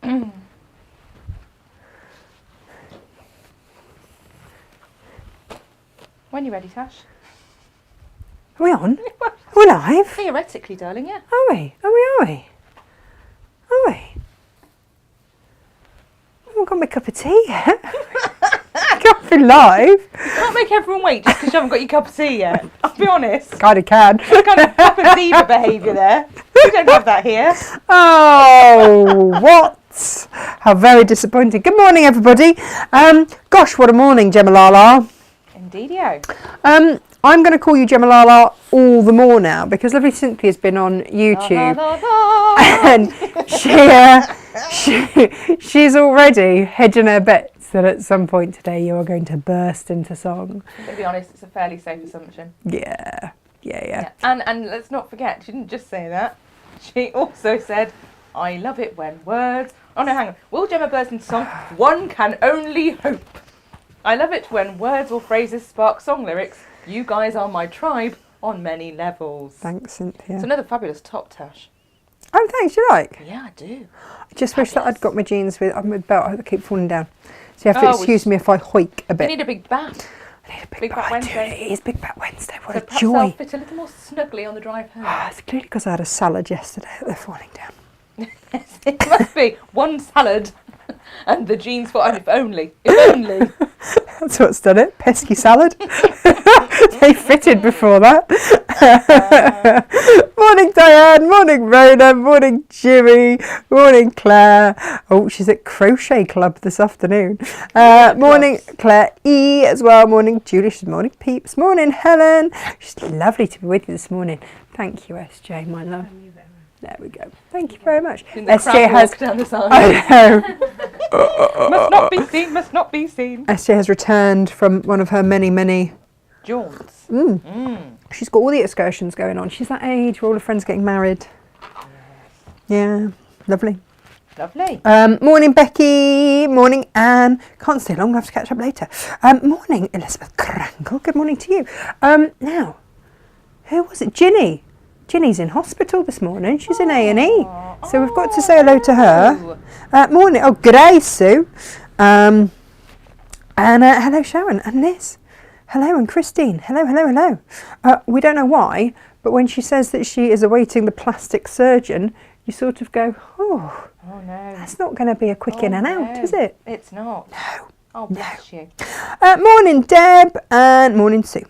When you're ready, Tash. Are we on? Are we live? Theoretically, darling, yeah. Are we? Are we? Are we? Are we? I haven't got my cup of tea yet. Can't be live. Can't make everyone wait just because you haven't got your cup of tea yet. I'll be honest. Kind of can. That's kind of proper diva behaviour there. We don't have that here. Oh, what? How very disappointing. Good morning, everybody. Gosh, what a morning, Gemalala. Indeedio. I'm going to call you Gemalala all the more now because lovely Cynthia's been on YouTube and she's already hedging her bets that at some point today you are going to burst into song. To be honest, it's a fairly safe assumption. Yeah. And let's not forget, she didn't just say that. She also said, I love it when words... Oh no, hang on. Will Gemma burst into song? One can only hope. I love it when words or phrases spark song lyrics. You guys are my tribe on many levels. Thanks, Cynthia. It's another fabulous top, Tash. Oh, thanks. You like? Yeah, I do. I just wish that I'd got my jeans with. I'm with belt. I keep falling down. So you have to excuse me if I hoik a bit. You need a big bat. I need a big bat Wednesday. It is Big Bat Wednesday. What so a joy. I'll fit a little more snugly on the drive home. It's clearly because I had a salad yesterday that they're falling down. Yes, it must be one salad and the jeans for if only. If only. That's what's done it. Pesky salad. They fitted before that. Morning Diane, morning Rona, morning Jimmy, morning Claire. Oh, she's at Crochet Club this afternoon. Morning Claire E as well. Morning Julie. She's morning Peeps. Morning Helen. She's lovely to be with you this morning. Thank you, SJ, my love. There we go. Thank you very much. SJ has down the side. I know. Must not be seen. Must not be seen. SJ has returned from one of her many jaunts. She's got all the excursions going on. She's that age where all her friends are getting married. Yes. Yeah, lovely. Lovely. Morning Becky. Morning Anne. Can't stay long. I'll have to catch up later. Morning Elizabeth Krangle. Good morning to you. Now, who was it? Ginny. Ginny's in hospital this morning. She's in A&E. So we've got to say hello to her. Morning. Oh, good day, Sue. And hello, Sharon. And Liz. Hello, and Christine. Hello. We don't know why, but when she says that she is awaiting the plastic surgeon, you sort of go, oh no. That's not going to be a quick in and out, is it? It's not. No. Oh, bless you. Morning, Deb. And morning, Sue.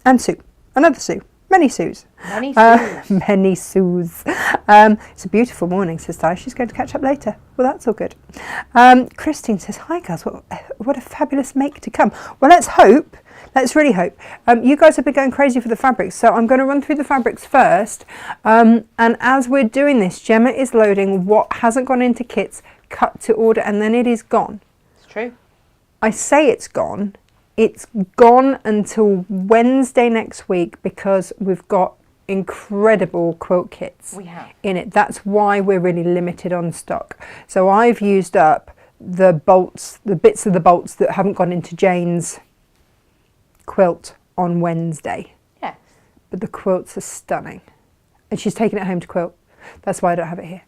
And Sue. Another Sue. Many Sues. Many Sues. It's a beautiful morning, says Di. She's going to catch up later. Well, that's all good. Christine says, hi, girls. What a fabulous make to come. Well, let's hope. Let's really hope. You guys have been going crazy for the fabrics, so I'm going to run through the fabrics first. And as we're doing this, Gemma is loading what hasn't gone into kits, cut to order, and then it is gone. It's true. I say it's gone. It's gone until Wednesday next week because we've got incredible quilt kits in it. That's why we're really limited on stock. So I've used up the bolts, the bits of the bolts that haven't gone into Jane's quilt on Wednesday. Yes. But the quilts are stunning. And she's taken it home to quilt. That's why I don't have it here.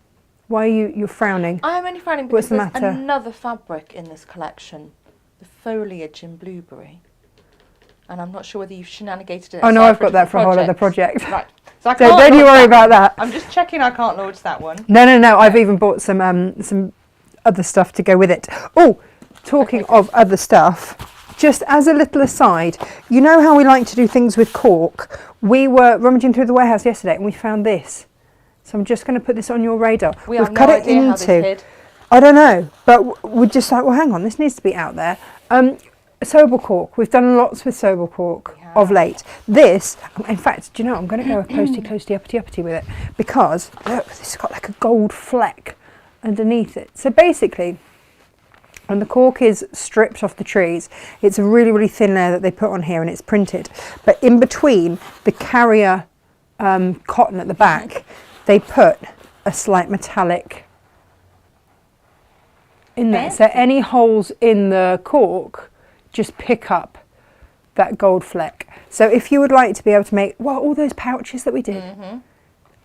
Why are you're frowning? I'm only frowning because there's another fabric in this collection. The foliage in blueberry, and I'm not sure whether you've shenanigated it. Oh no, I've got that for a whole other project. Right, so don't you worry about that. I'm just checking I can't launch that one. No. I've even bought some other stuff to go with it. Oh, talking of other stuff, just as a little aside, you know how we like to do things with cork? We were rummaging through the warehouse yesterday and we found this. So I'm just going to put this on your radar. We've cut it into. I don't know, but we're just like, well, hang on, this needs to be out there. Sobel cork. We've done lots with Sobel cork of late. This, in fact, do you know, I'm going to go closey, uppity with it because, look, this has got like a gold fleck underneath it. So basically, when the cork is stripped off the trees, it's a really, really thin layer that they put on here and it's printed. But in between the carrier cotton at the back, they put a slight metallic in there. So any holes in the cork just pick up that gold fleck. So if you would like to be able to make, well, all those pouches that we did,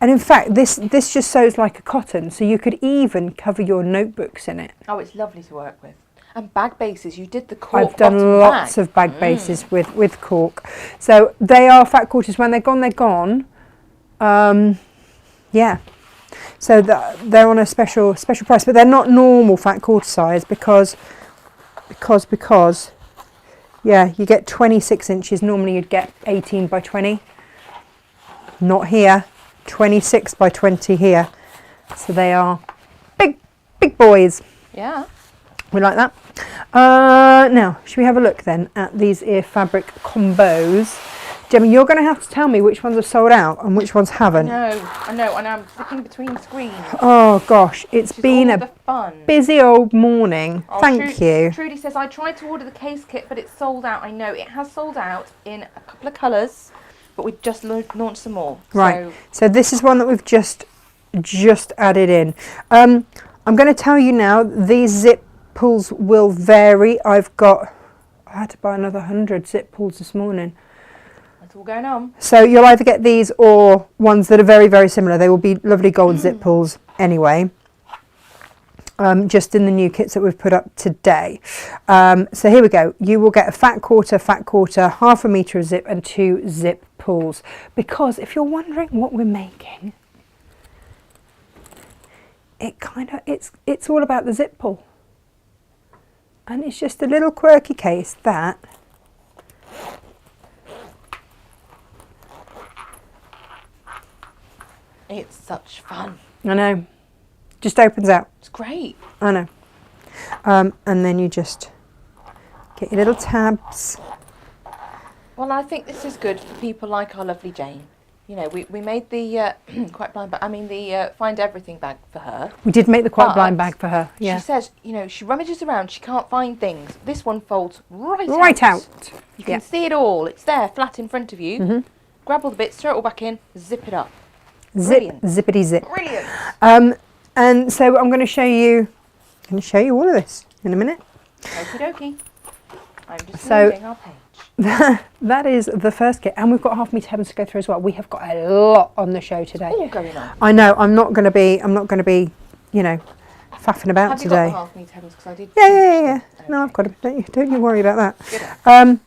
And in fact, this just sews like a cotton, so you could even cover your notebooks in it. Oh, it's lovely to work with. And bag bases, you did the cork. I've done lots of bag bases with cork. So they are fat quarters. When they're gone, they're gone. Yeah. So they're on a special price, but they're not normal fat quarter size because yeah, you get 26 inches. Normally you'd get 18 by 20. Not here. 26 by 20 here. So they are big boys. Yeah. We like that. Now, should we have a look then at these ear fabric combos? Gemma, you're going to have to tell me which ones have sold out and which ones haven't. I know, and I'm flipping between screens. Oh gosh, it's been a busy old morning. Oh, Thank you. Trudy says, I tried to order the case kit, but it's sold out. I know, it has sold out in a couple of colours, but we've just launched some more. Right, so this is one that we've just added in. I'm going to tell you now, these zip pulls will vary. I had to buy another 100 zip pulls this morning. It's all going on. So you'll either get these or ones that are very, very similar. They will be lovely gold zip pulls anyway. Just in the new kits that we've put up today. So here we go. You will get a fat quarter, half a metre of zip and 2 zip pulls. Because if you're wondering what we're making, it's all about the zip pull. And it's just a little quirky case that it's such fun. I know, just opens out. It's great. I know. And then you just get your little tabs. Well, I think this is good for people like our lovely Jane. You know, we made the quite blind bag. I mean, the find everything bag for her. We did make the quite blind bag for her. Yeah. She says, you know, she rummages around, she can't find things. This one folds right out. You can see it all. It's there, flat in front of you. Grab all the bits, throw it all back in, zip it up. Zip, zippity zip. Brilliant. And so I'm going to show you all of this in a minute. Okie dokie. I'm just moving our page. That is the first kit, and we've got half metre heavens to go through as well. We have got a lot on the show today. All going on. I know. I'm not going to be, you know, faffing about have today. Have you got the half metre heavens? Because I did. Yeah. Okay. No, I've got them. Don't you worry about that.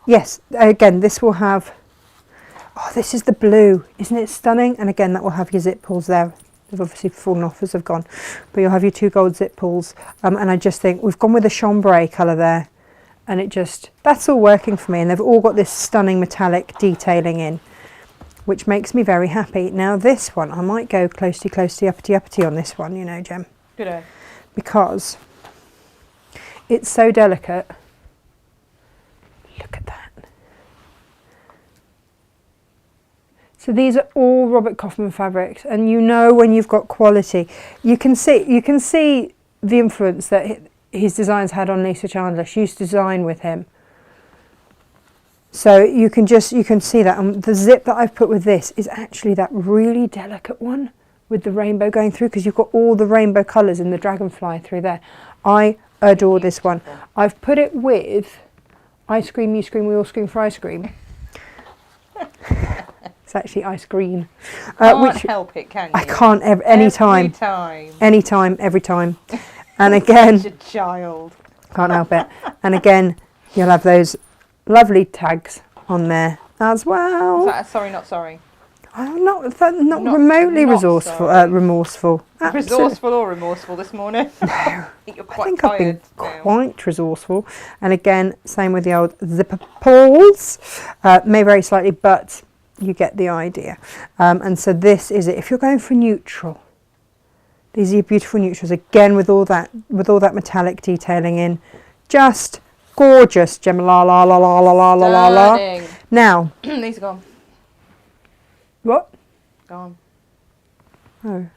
Yes. Again, this will have. Oh, this is the blue. Isn't it stunning? And again, that will have your zip pulls there. They've obviously fallen off as they've gone, but you'll have your 2 gold zip pulls. And I just think we've gone with the chambray colour there. And that's all working for me. And they've all got this stunning metallic detailing in, which makes me very happy. Now this one, I might go closely, uppity on this one, you know, Gem. Good. Because it's so delicate. Look at that. So these are all Robert Kaufman fabrics, and you know when you've got quality. You can see the influence that his designs had on Lisa Chandler. She used to design with him. So you can see that. And the zip that I've put with this is actually that really delicate one with the rainbow going through, because you've got all the rainbow colours in the dragonfly through there. I adore this one. I've put it with I Scream, You Scream, We All Scream for Ice Cream. It's actually ice green. Can't help it, can you? I can't anytime. Anytime, every time. And again, such a child. Can't help it. And again, you'll have those lovely tags on there as well. Is that a sorry, not sorry? I'm not remotely remorseful. Resourceful or remorseful this morning? No. You're I think I've been quite resourceful. And again, same with the old zipper pulls. May vary slightly, but you get the idea. And so this is it. If you're going for neutral, these are your beautiful neutrals again with all that metallic detailing in. Just gorgeous, Gemma. La la la la la la la la. Now these are gone. What? Gone. Oh.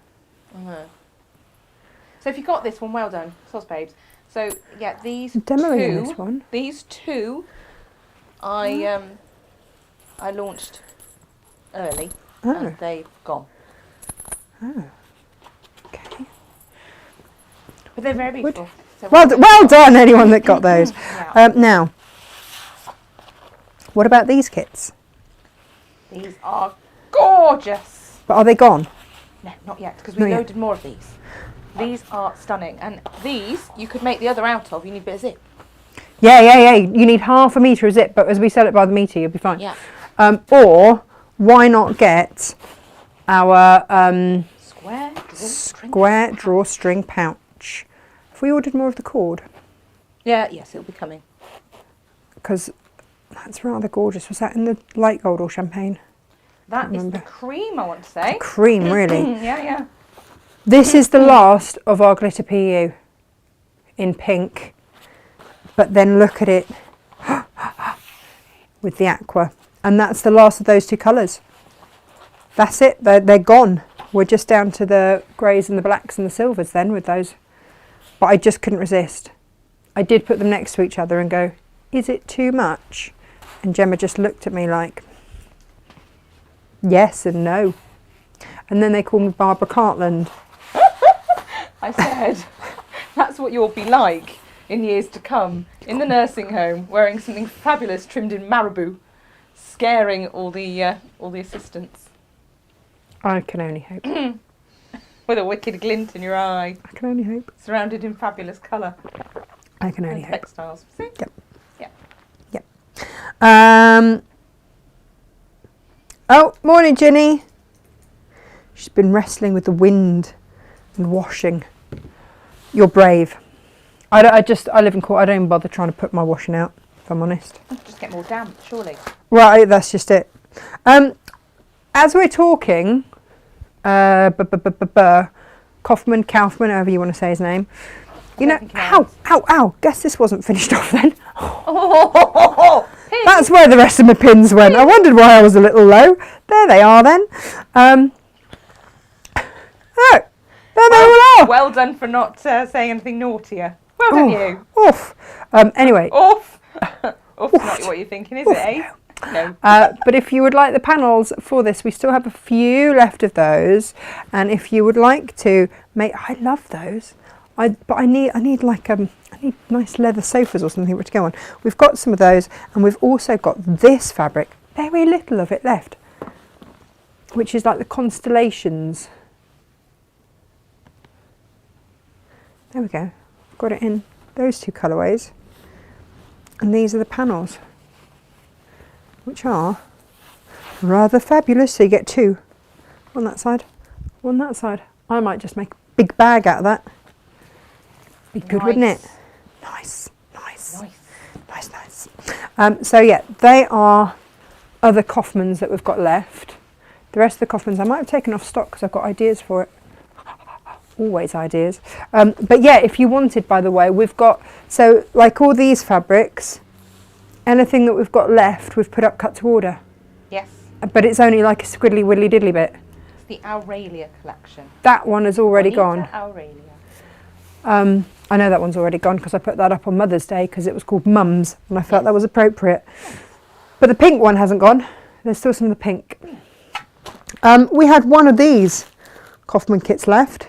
So if you got this one, well done, sauce babes. So yeah, these demoing this one. These two, I launched early, and they've gone. Oh. Okay. But they're very beautiful. So well done, anyone that got those. Yeah. Now, what about these kits? These are gorgeous. But are they gone? No, not yet, because we Not yet. loaded more of these. These are stunning. And these, you could make the other out of. You need a bit of zip. Yeah. You need half a metre of zip, but as we sell it by the metre, you'll be fine. Yeah. Or why not get our square drawstring pouch? Have we ordered more of the cord? Yeah, yes, it'll be coming. Because that's rather gorgeous. Was that in the light gold or champagne? That is the cream, I want to say. Cream, really. Yeah. This is the last of our glitter PU in pink. But then look at it with the aqua. And that's the last of those two colours. That's it. They're gone. We're just down to the greys and the blacks and the silvers then with those. But I just couldn't resist. I did put them next to each other and go, is it too much? And Gemma just looked at me like, yes and no. And then they called me Barbara Cartland. I said, that's what you'll be like in years to come, in the nursing home, wearing something fabulous trimmed in marabou, scaring all the assistants. I can only hope. With a wicked glint in your eye. I can only hope. Surrounded in fabulous colour. I can only And hope. textiles. See? Yep. Oh, morning, Ginny. She's been wrestling with the wind and washing. You're brave. I live in court. I don't even bother trying to put my washing out, if I'm honest. Just get more damp, surely. Right, that's just it. As we're talking, Kaufman, however you want to say his name. You know, ow, guess this wasn't finished off then. That's where the rest of my pins went. I wondered why I was a little low. There they are then. Oh, there they all are. Well done for not saying anything naughtier. Well done you. Oof. Anyway. Oof. Oof's not what you're thinking, is it, eh? No. But if you would like the panels for this, we still have a few left of those. And if you would like to make, I love those. I need nice leather sofas or something to go on. We've got some of those, and we've also got this fabric. Very little of it left, which is like the constellations. There we go. Got it in those two colourways, and these are the panels, which are rather fabulous. So you get two on that side, one that side. I might just make a big bag out of that. Be good, wouldn't it? Nice. So yeah, they are other Kaufmans that we've got left. The rest of the Kaufmans I might have taken off stock because I've got ideas for it. Always ideas. But yeah, if you wanted, by the way, we've got, so like all these fabrics, anything that we've got left, we've put up cut to order. Yes. But it's only like a squiddly widdly diddly bit. It's the Aurelia collection. That one has already gone. Aurelia. I know that one's already gone because I put that up on Mother's Day because it was called Mums and I felt that was appropriate. But the pink one hasn't gone. There's still some of the pink. We had one of these Kaufman kits left.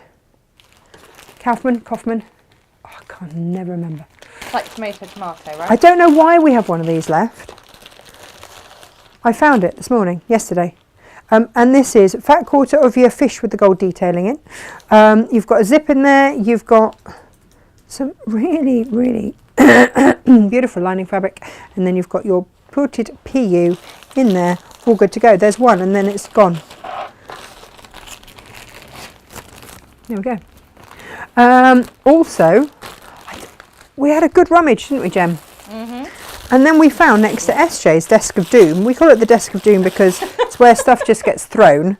Kaufman. Oh, I can't never remember. It's like tomato, right? I don't know why we have one of these left. I found it this morning, yesterday. And this is fat quarter of your fish with the gold detailing in. You've got a zip in there. You've got some really, really beautiful lining fabric. And then you've got your quilted PU in there, all good to go. There's one and then it's gone. There we go. Also, we had a good rummage, didn't we, Jem? Mm-hmm. And then we found next to SJ's desk of doom, we call it the desk of doom because it's where stuff just gets thrown.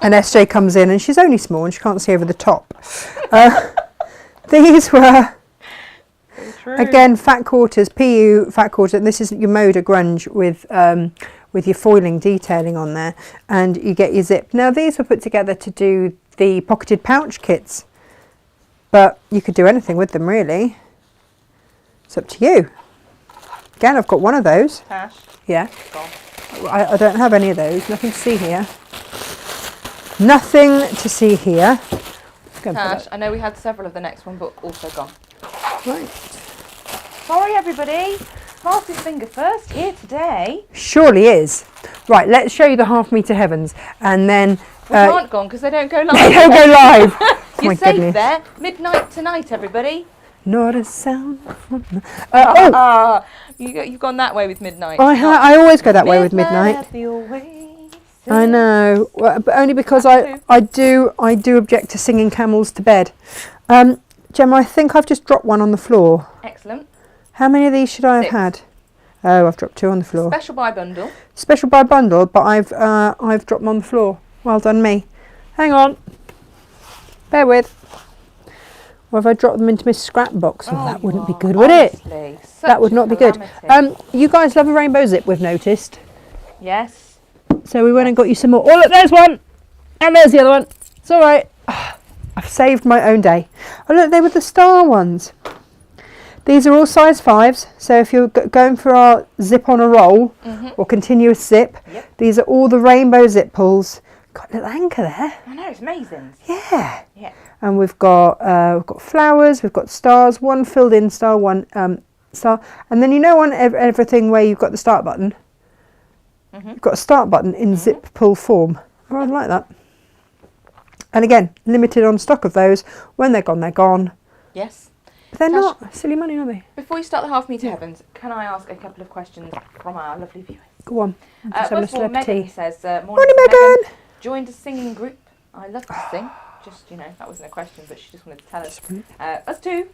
And SJ comes in and she's only small and she can't see over the top. These were, again, fat quarters, PU fat quarter. And this is your Moda grunge with your foiling detailing on there. And you get your zip. Now, these were put together to do the pocketed pouch kits. But you could do anything with them, really. It's up to you. Again, I've got one of those. Tash. Yeah. I don't have any of those. Nothing to see here. Nothing to see here. Tash, I know we had several of the next one, but also gone. Right. Sorry, everybody. Fastest finger first here today. Surely is. Right, let's show you the half metre heavens, and then We can't go on because they don't go live. they don't go live. Oh You're my safe goodness. there. Midnight tonight, everybody. Not a sound from oh, You've gone that way with midnight. I always go that way with midnight. At the oasis. I know, well, but only because I do object to singing camels to bed. Gemma, I think I've just dropped one on the floor. Excellent. How many of these should I have 6. had? Oh, I've dropped 2 on the floor. Special buy bundle. Special by bundle, but I've dropped them on the floor. Well done me. Hang on. Bear with. Or have I dropped them into my scrap box? Oh, that wouldn't be good, would it? That would not be good. You guys love a rainbow zip, we've noticed. Yes. So we went and got you some more. Oh, look, there's one. And there's the other one. It's all right. I've saved my own day. Oh, look, they were the star ones. These are all size 5s. So if you're going for our zip on a roll or continuous zip, these are all the rainbow zip pulls. Got a little anchor there. I know, it's amazing. Yeah. Yeah. And we've got flowers, we've got stars, one filled in star, one star. And then on everything where you've got the start button, you've got a start button in zip pull form. Oh, I like that. And again, limited on stock of those. When they're gone, they're gone. Yes. But they're not silly money, are they? Before you start the half metre heavens, can I ask a couple of questions from our lovely viewers? Go on. First of all, Megan says, Morning, Megan. Joined a singing group. I love to sing. Just, that wasn't a question, but she just wanted to tell us. Us too.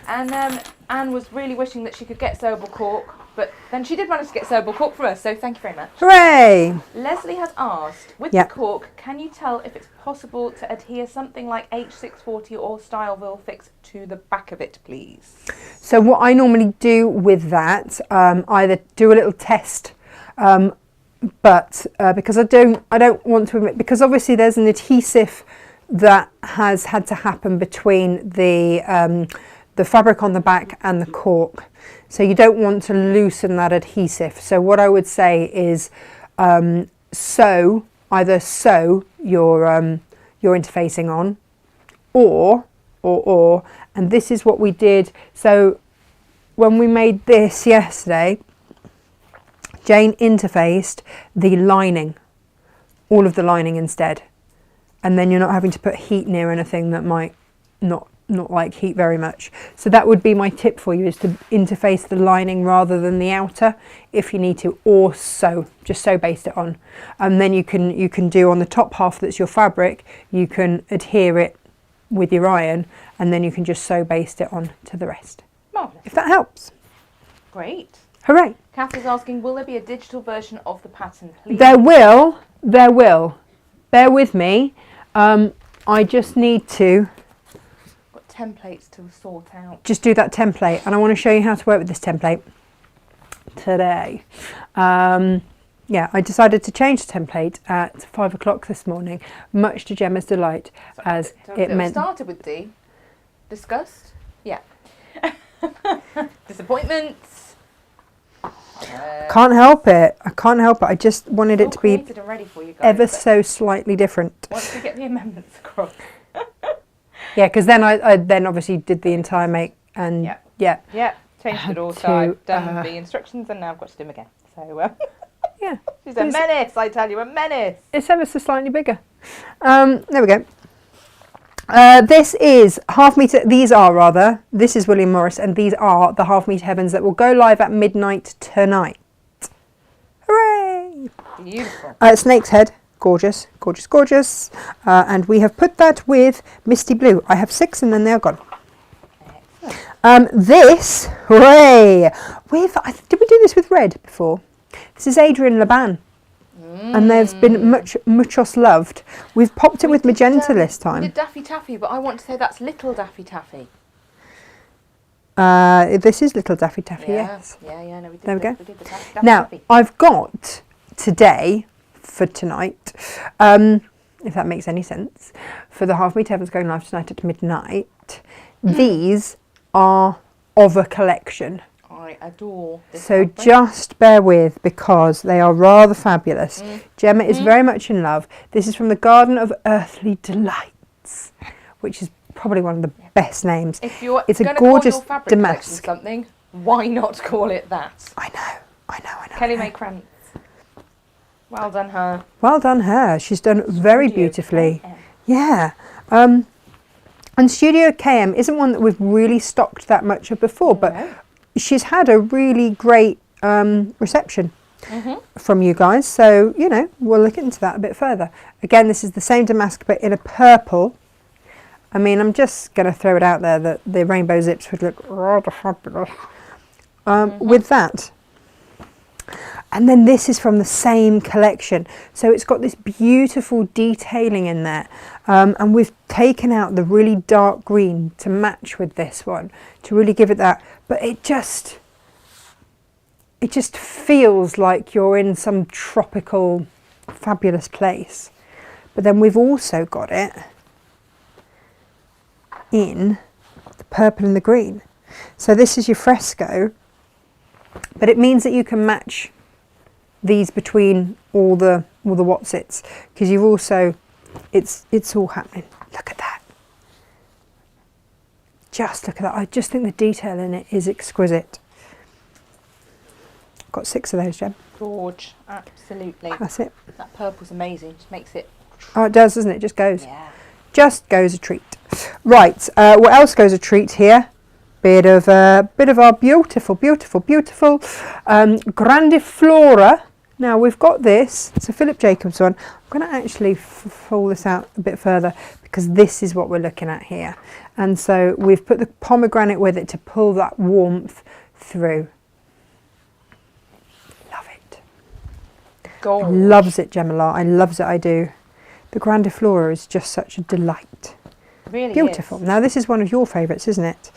And Anne was really wishing that she could get Sobel cork, but then she did manage to get Sobel cork for us, so thank you very much. Hooray! Leslie has asked, with the cork, can you tell if it's possible to adhere something like H640 or Styleville Fix to the back of it, please? So what I normally do with that, either do a little test, but because I don't want to admit, because obviously there's an adhesive that has had to happen between the fabric on the back and the cork, so you don't want to loosen that adhesive. So what I would say is either sew your interfacing on, or and this is what we did. So when we made this yesterday, Jane interfaced the lining, all of the lining instead. And then you're not having to put heat near anything that might not like heat very much. So that would be my tip for you, is to interface the lining rather than the outer if you need to, or just sew baste it on. And then you can do on the top half that's your fabric, you can adhere it with your iron, and then you can just sew baste it on to the rest. Marvellous. If that helps. Great. Hooray. Kath is asking, will there be a digital version of the pattern, please? There will. Bear with me. I just need to got templates to sort out. Just do that template, and I want to show you how to work with this template today. I decided to change the template at 5 o'clock this morning, much to Gemma's delight, as it meant... started with D. Disgust? Yeah. Disappointments. Can't help it. I can't help it. I just wanted it to be ready for you guys, ever so slightly different. Once we get the amendments across. Yeah, because then I then obviously did the entire make and changed it all. So I've done the instructions and now I've got to do them again. So she's a menace. I tell you, a menace. It's ever so slightly bigger. There we go. This is half metre. This is William Morris, and these are the half metre heavens that will go live at midnight tonight. Hooray! Beautiful. Snake's head, gorgeous, gorgeous, gorgeous. And we have put that with Misty Blue. I have 6, and then they're gone. This, hooray! Did we do this with red before? This is Adrian Laban. And there's been muchos loved. We've popped it with magenta this time. We did Daffy Taffy, but I want to say that's Little Daffy Taffy. This is Little Daffy Taffy, yes. Yeah, no, we did. There we go. We did the Daffy Now, Taffy. I've got today, for tonight, if that makes any sense, for the half metre heavens going live tonight at midnight, these are of a collection. I adore this. So just bear with, because they are rather fabulous. Gemma is very much in love. This is from the Garden of Earthly Delights, which is probably one of the best names. If you're it's a gonna gorgeous call your fabric damask. Something, why not call it that? I know. Kelly May Krantz. Well done, her. Well done, her. She's done very Studio beautifully. KM. Yeah. And Studio KM isn't one that we've really stocked that much of before, but No. she's had a really great reception from you guys. So, you know, we'll look into that a bit further. Again, this is the same damask, but in a purple. I mean, I'm just going to throw it out there that the rainbow zips would look rather fabulous with that. And then this is from the same collection. So it's got this beautiful detailing in there. And we've taken out the really dark green to match with this one, to really give it that. But it just feels like you're in some tropical, fabulous place. But then we've also got it in the purple and the green. So this is your fresco, but it means that you can match these between all the Watsits, because you've also, it's all happening. Look at that. Just look at that. I just think the detail in it is exquisite. Got 6 of those, Jem. Gorge, absolutely. That's it. That purple's amazing. Just makes it. Oh, it does, doesn't it? Just goes. Yeah. Just goes a treat. Right, what else goes a treat here? Bit of our beautiful Grandiflora. Now we've got this. It's a Philip Jacobs one. I'm going to actually fold this out a bit further because this is what we're looking at here. And so we've put the pomegranate with it to pull that warmth through. Love it. Gorge. Loves it, Gemma. I loves it. I do. The Grandiflora is just such a delight. Really Beautiful. is. Now this is one of your favourites, isn't it?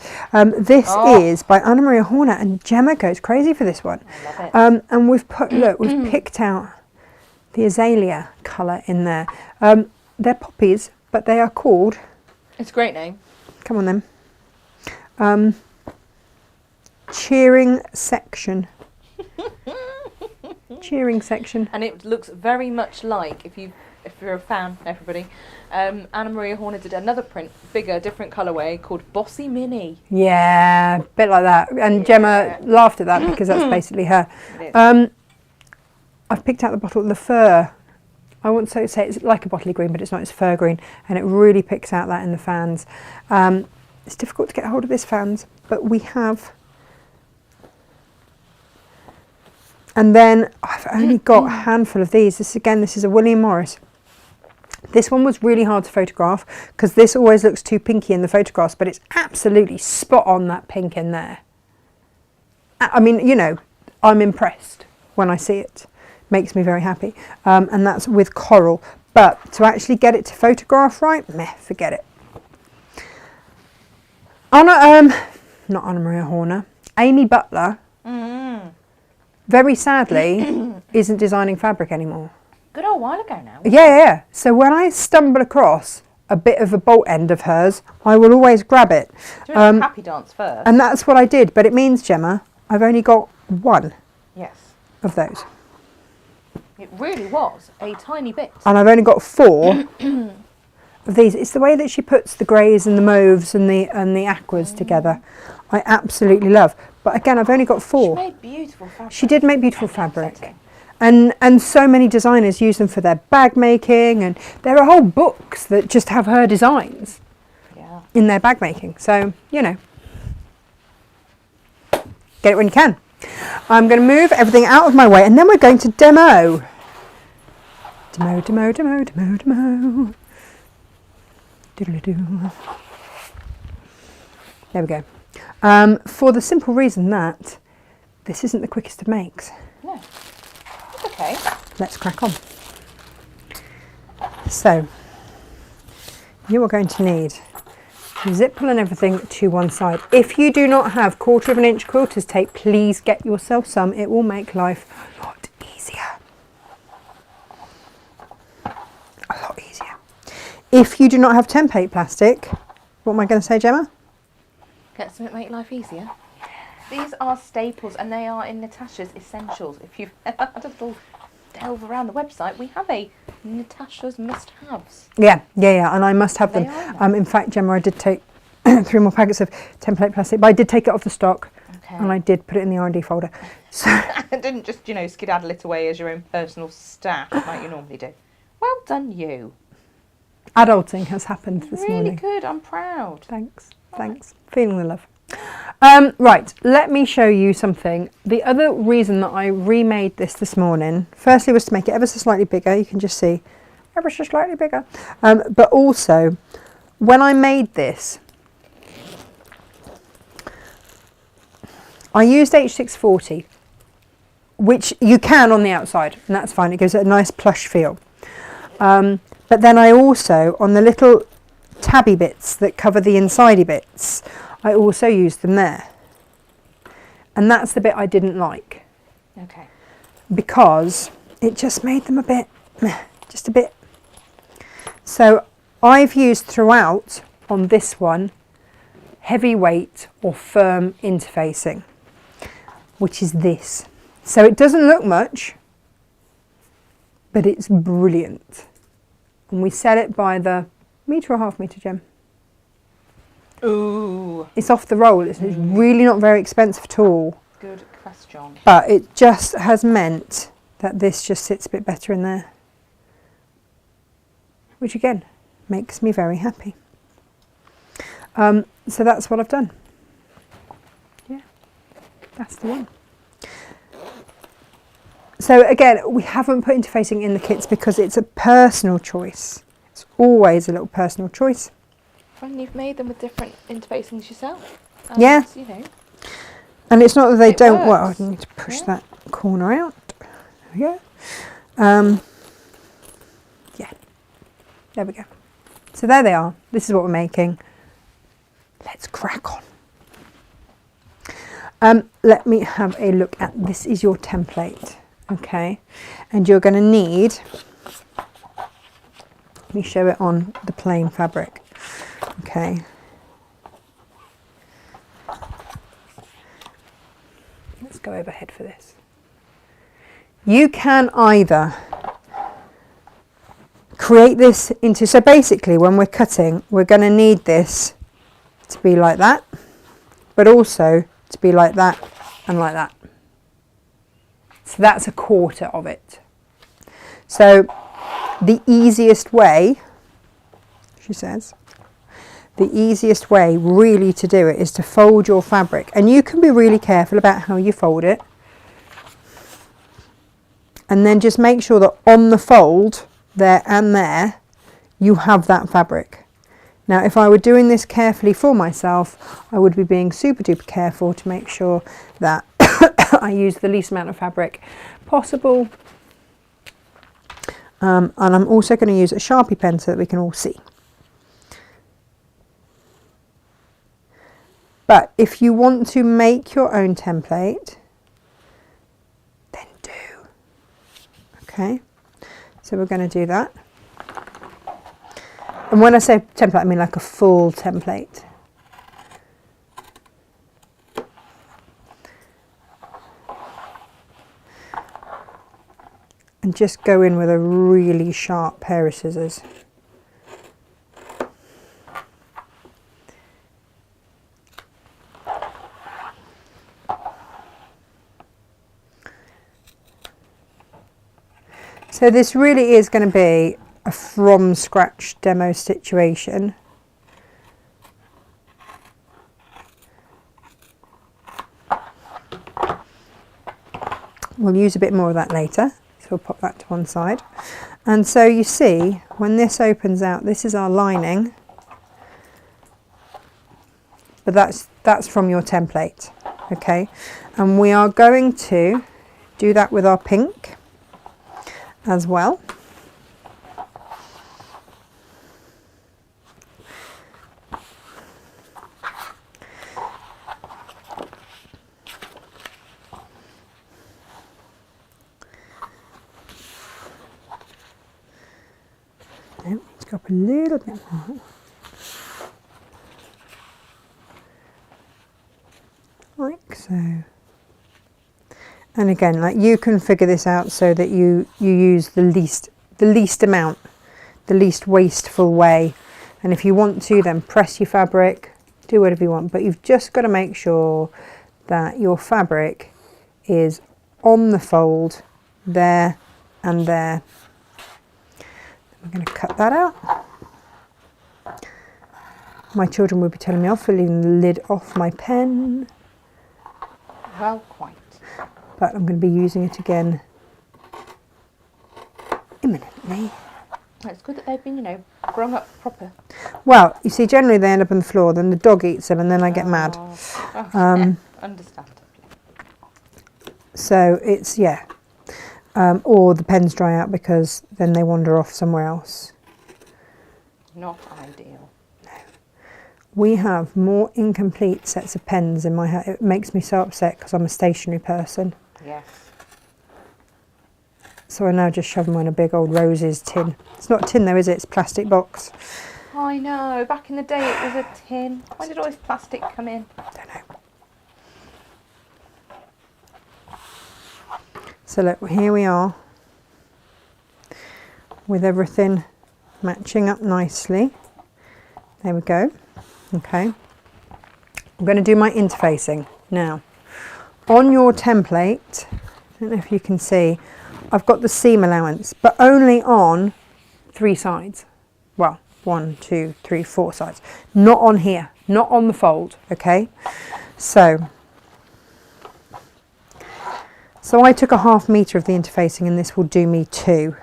This Oh. is by Anna Maria Horner, and Gemma goes crazy for this one. I love it. And we've put, look, we've picked out the azalea colour in there. They're poppies, but they are called, It's a great name. come on then, cheering section. Cheering section. And it looks very much like, if you're a fan, everybody, Anna Maria Horner did another print, bigger, different colourway, called Bossy Mini. Yeah, a bit like that. And Gemma laughed at that because that's basically her. It is. I've picked out the bottle, the fur. I won't say it's like a bottle green, but it's not, it's fur green. And it really picks out that in the fans. It's difficult to get hold of this fans, but we have. And then I've only got a handful of these. This is a William Morris. This one was really hard to photograph because this always looks too pinky in the photographs, but it's absolutely spot on, that pink in there. I mean, you know, I'm impressed when I see it. Makes me very happy. And that's with coral. But to actually get it to photograph right, meh, forget it. Not Anna Maria Horner, Amy Butler, very sadly, isn't designing fabric anymore. Good old while ago now. Yeah. So when I stumble across a bit of a bolt end of hers, I will always grab it. Doing Happy Dance first. And that's what I did. But it means, Gemma, I've only got one Yes. of those. It really was a tiny bit. And I've only got 4 of these. It's the way that she puts the greys and the mauves and the aquas together. I absolutely love. But again, I've only got 4. She made beautiful fabric. She did make beautiful fabric. Setting. And so many designers use them for their bag making, and there are whole books that just have her designs Yeah. in their bag making. So, you know, get it when you can. I'm going to move everything out of my way, and then we're going to demo. Demo. Doodle-doo. There we go. For the simple reason that this isn't the quickest of makes. No. It's okay. Let's crack on. So, you are going to need zip pull and everything to one side. If you do not have 1/4 inch quilter's tape, please get yourself some. It will make life a lot easier. A lot easier. If you do not have template plastic, what am I going to say, Gemma? Get something to make life easier. These are staples and they are in Natasha's Essentials. If you've ever had a little delve around the website, we have a Natasha's must-haves. Yeah, and I must have them. They are In fact, Gemma, I did take 3 more packets of template plastic, but I did take it off the stock. Okay. And I did put it in the R&D folder. So I didn't just, skedaddle it away as your own personal stash like you normally do. Well done, you. adulting has happened this Really morning. good. I'm proud. Thanks. Feeling the love. Right, let me show you something. The other reason that I remade this morning, firstly, was to make it ever so slightly bigger. You can just see ever so slightly bigger. But also, when I made this, I used H640, which you can on the outside, and that's fine. It gives it a nice plush feel. But then I also, on the little tabby bits that cover the insidey bits, I also used them there. And that's the bit I didn't like. Okay. Because it just made them a bit, just a bit. So I've used throughout on this one, heavyweight or firm interfacing, which is this. So it doesn't look much, but it's brilliant. And we sell it by the metre or half metre, Gem. Ooh. It's off the roll. It's really not very expensive at all. Good question. But it just has meant that this just sits a bit better in there. Which again, makes me very happy. So that's what I've done. Yeah, that's the one. So again, we haven't put interfacing in the kits because it's a personal choice. It's always a little personal choice. When you've made them with different interfacings yourself. Yeah. And it's not that they don't work. I need to push that corner out. There we go. Yeah. There we go. So there they are. This is what we're making. Let's crack on. Let me have a look at, this is your template. Okay. And you're going to need, let me show it on the plain fabric. Okay. Let's go overhead for this. You can either create this into, so basically when we're cutting, we're going to need this to be like that, but also to be like that and like that. So that's a quarter of it. So the easiest way, she says, the easiest way really to do it is to fold your fabric, and you can be really careful about how you fold it, and then just make sure that on the fold there and there you have that fabric. Now if I were doing this carefully for myself, I would be being super duper careful to make sure that I use the least amount of fabric possible, and I'm also going to use a Sharpie pen so that we can all see. But if you want to make your own template, then do. Okay, so we're going to do that. And when I say template, I mean like a full template. And just go in with a really sharp pair of scissors. So this really is going to be a from scratch demo situation. We'll use a bit more of that later, so we'll pop that to one side. And so you see, when this opens out, this is our lining, but that's from your template, okay? And we are going to do that with our pink as well. Let's go up a little bit more. Like so. And again, like, you can figure this out so that you use the least amount, the least wasteful way. And if you want to, then press your fabric, do whatever you want. But you've just got to make sure that your fabric is on the fold there and there. I'm going to cut that out. My children will be telling me off for leaving the lid off my pen. Well, quite. But I'm going to be using it again imminently. Well, it's good that they've been, you know, brung up proper. Well, you see, generally they end up on the floor, then the dog eats them, and then I get mad. Yeah, understandably. So it's, yeah. Or the pens dry out because then they wander off somewhere else. Not ideal. We have more incomplete sets of pens in my house. It makes me so upset because I'm a stationary person. Yes. So I now just shove them in a big old roses tin. It's not a tin though, is it? It's a plastic box. I know. Back in the day it was a tin. Why did always plastic come in? I don't know. So look, here we are with everything matching up nicely. There we go. Okay. I'm going to do my interfacing now. On your template, I don't know if you can see, I've got the seam allowance, but only on 3 sides. Well, 1, 2, 3, 4 sides. Not on here, not on the fold, okay? So I took a ½ metre of the interfacing, and this will do me 2.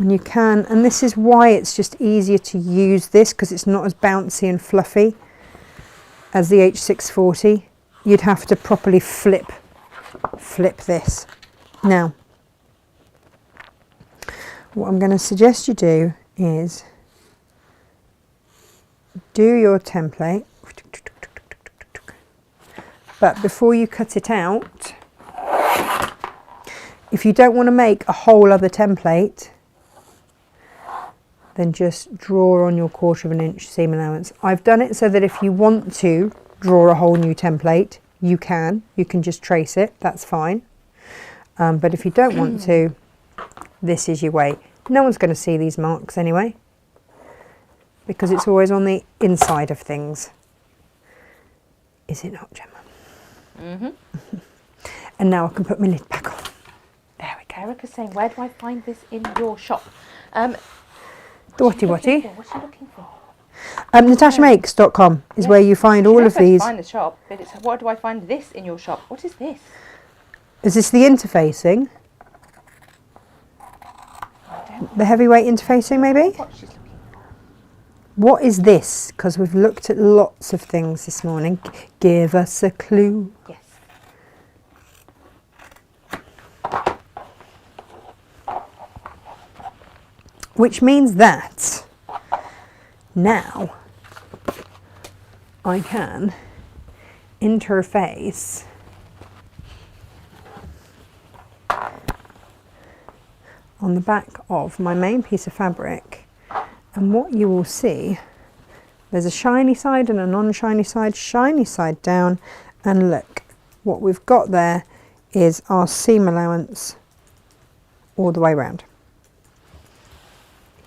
And you can, and this is why it's just easier to use this, because it's not as bouncy and fluffy as the H640. You'd have to properly flip this. Now, what I'm going to suggest you do is do your template, but before you cut it out, if you don't want to make a whole other template, then just draw on your 1/4 inch seam allowance. I've done it so that if you want to draw a whole new template, you can just trace it, that's fine. But if you don't want to, this is your way. No one's going to see these marks anyway, because it's always on the inside of things. Is it not, Gemma? Mm-hmm. And now I can put my lid back on. There we go. Erica's saying, where do I find this in your shop? The watty. What's she looking for? NatashaMakes.com is where you find all of these. Find the shop, but it's what do I find this in your shop? What is this? Is this the interfacing? The heavyweight interfacing, maybe? What she's looking for. What is this? Because we've looked at lots of things this morning. Give us a clue. Yes. Which means that now I can interface on the back of my main piece of fabric, and what you will see, there's a shiny side and a non-shiny side, shiny side down, and look, what we've got there is our seam allowance all the way around.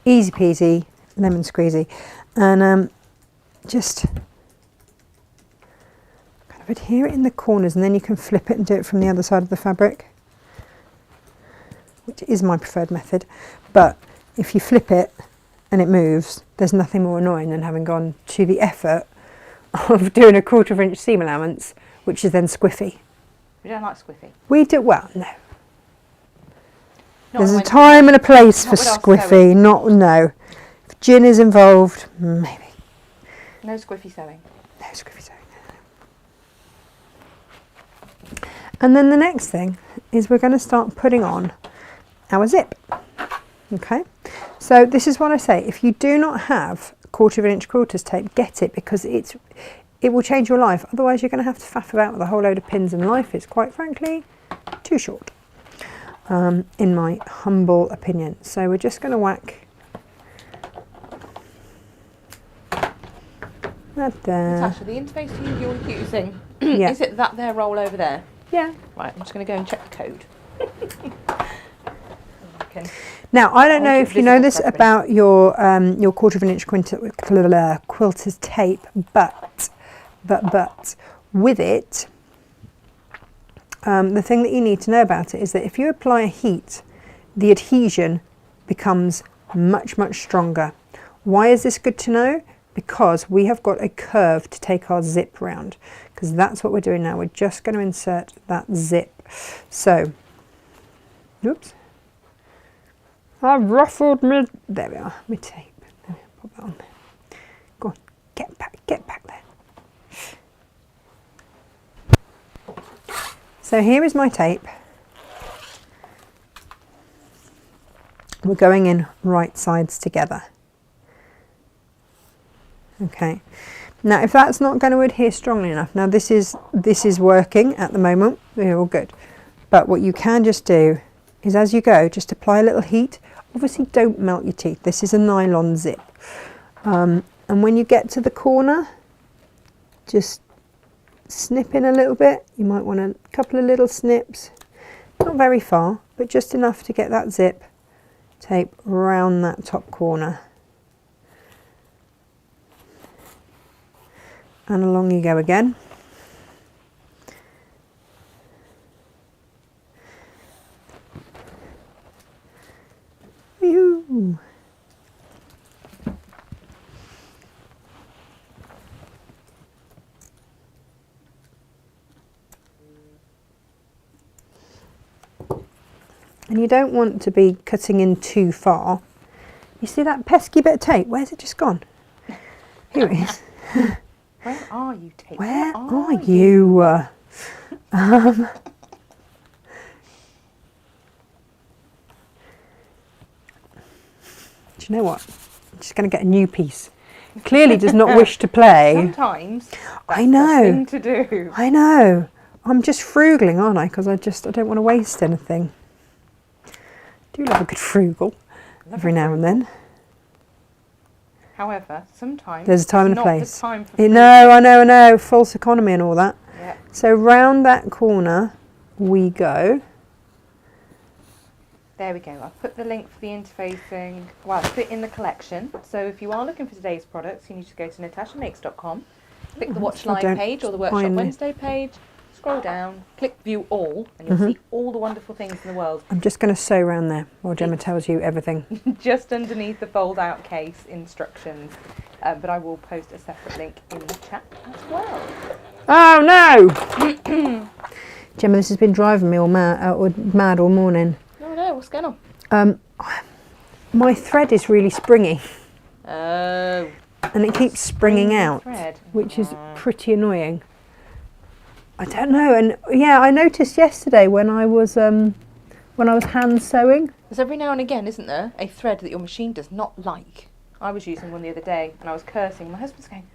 Easy peasy, lemon squeezy, and just kind of adhere it in the corners, and then you can flip it and do it from the other side of the fabric, which is my preferred method. But if you flip it and it moves, there's nothing more annoying than having gone to the effort of doing a 1/4 inch seam allowance, which is then squiffy. We don't like squiffy. We do, well, no. Not There's a when- time and a place not for with our squiffy, sewing. not, no. If gin is involved, maybe. No squiffy sewing. No squiffy sewing. And then the next thing is we're going to start putting on our zip. Okay, so this is what I say, if you do not have 1/4 inch quilters tape, get it, because it will change your life. Otherwise you're going to have to faff about with a whole load of pins, and life is quite frankly too short, in my humble opinion. So we're just going to whack that there. Natasha, the interface you're using, Yeah. is it that there roll over there? Yeah. Right, I'm just going to go and check the code. napkin. Now, I don't Make know it if you know visible this properly. about your quarter of an inch quilter's tape, but with it, the thing that you need to know about it is that if you apply a heat, the adhesion becomes much, much stronger. Why is this good to know? Because we have got a curve to take our zip round, because that's what we're doing now. We're just going to insert that zip. So, oops. I've ruffled me. There we are, my tape. There, pop that on there. Go on, get back there. So here is my tape. We're going in right sides together. Okay. Now, if that's not going to adhere strongly enough, now this is working at the moment. We're all good. But what you can just do is, as you go, just apply a little heat. Obviously, don't melt your teeth. This is a nylon zip. And when you get to the corner, just snip in a little bit. You might want a couple of little snips. Not very far, but just enough to get that zip tape round that top corner. And along you go again. Yoo-hoo. And you don't want to be cutting in too far. You see that pesky bit of tape? Where's it just gone? Here it is. Where are you, tape? Where are you? Do you know what? I'm just going to get a new piece. Clearly does not wish to play. Sometimes that's I know. the thing to do. I know. I'm just frugling, aren't I? Because I don't want to waste anything. Do love a good frugal every now and then. However, sometimes There's a time and a not place. The time for No, I know. False economy and all that. Yeah. So round that corner we go. There we go. I've put the link for the interfacing, well, I've put it in the collection. So if you are looking for today's products, you need to go to natashamakes.com, click the Watch I Live don't page or the Workshop find it. Wednesday page, scroll down, click View All, and you'll see all the wonderful things in the world. I'm just going to sew round there while Gemma tells you everything. Just underneath the fold-out case instructions. But I will post a separate link in the chat as well. Oh no! Gemma, this has been driving me all mad all morning. Oh no, what's going on? My thread is really springy. Oh. And it keeps springing Springy out, thread. which is pretty annoying. I don't know, and yeah, I noticed yesterday when I was hand sewing. There's every now and again, isn't there, a thread that your machine does not like. I was using one the other day and I was cursing. My husband's going,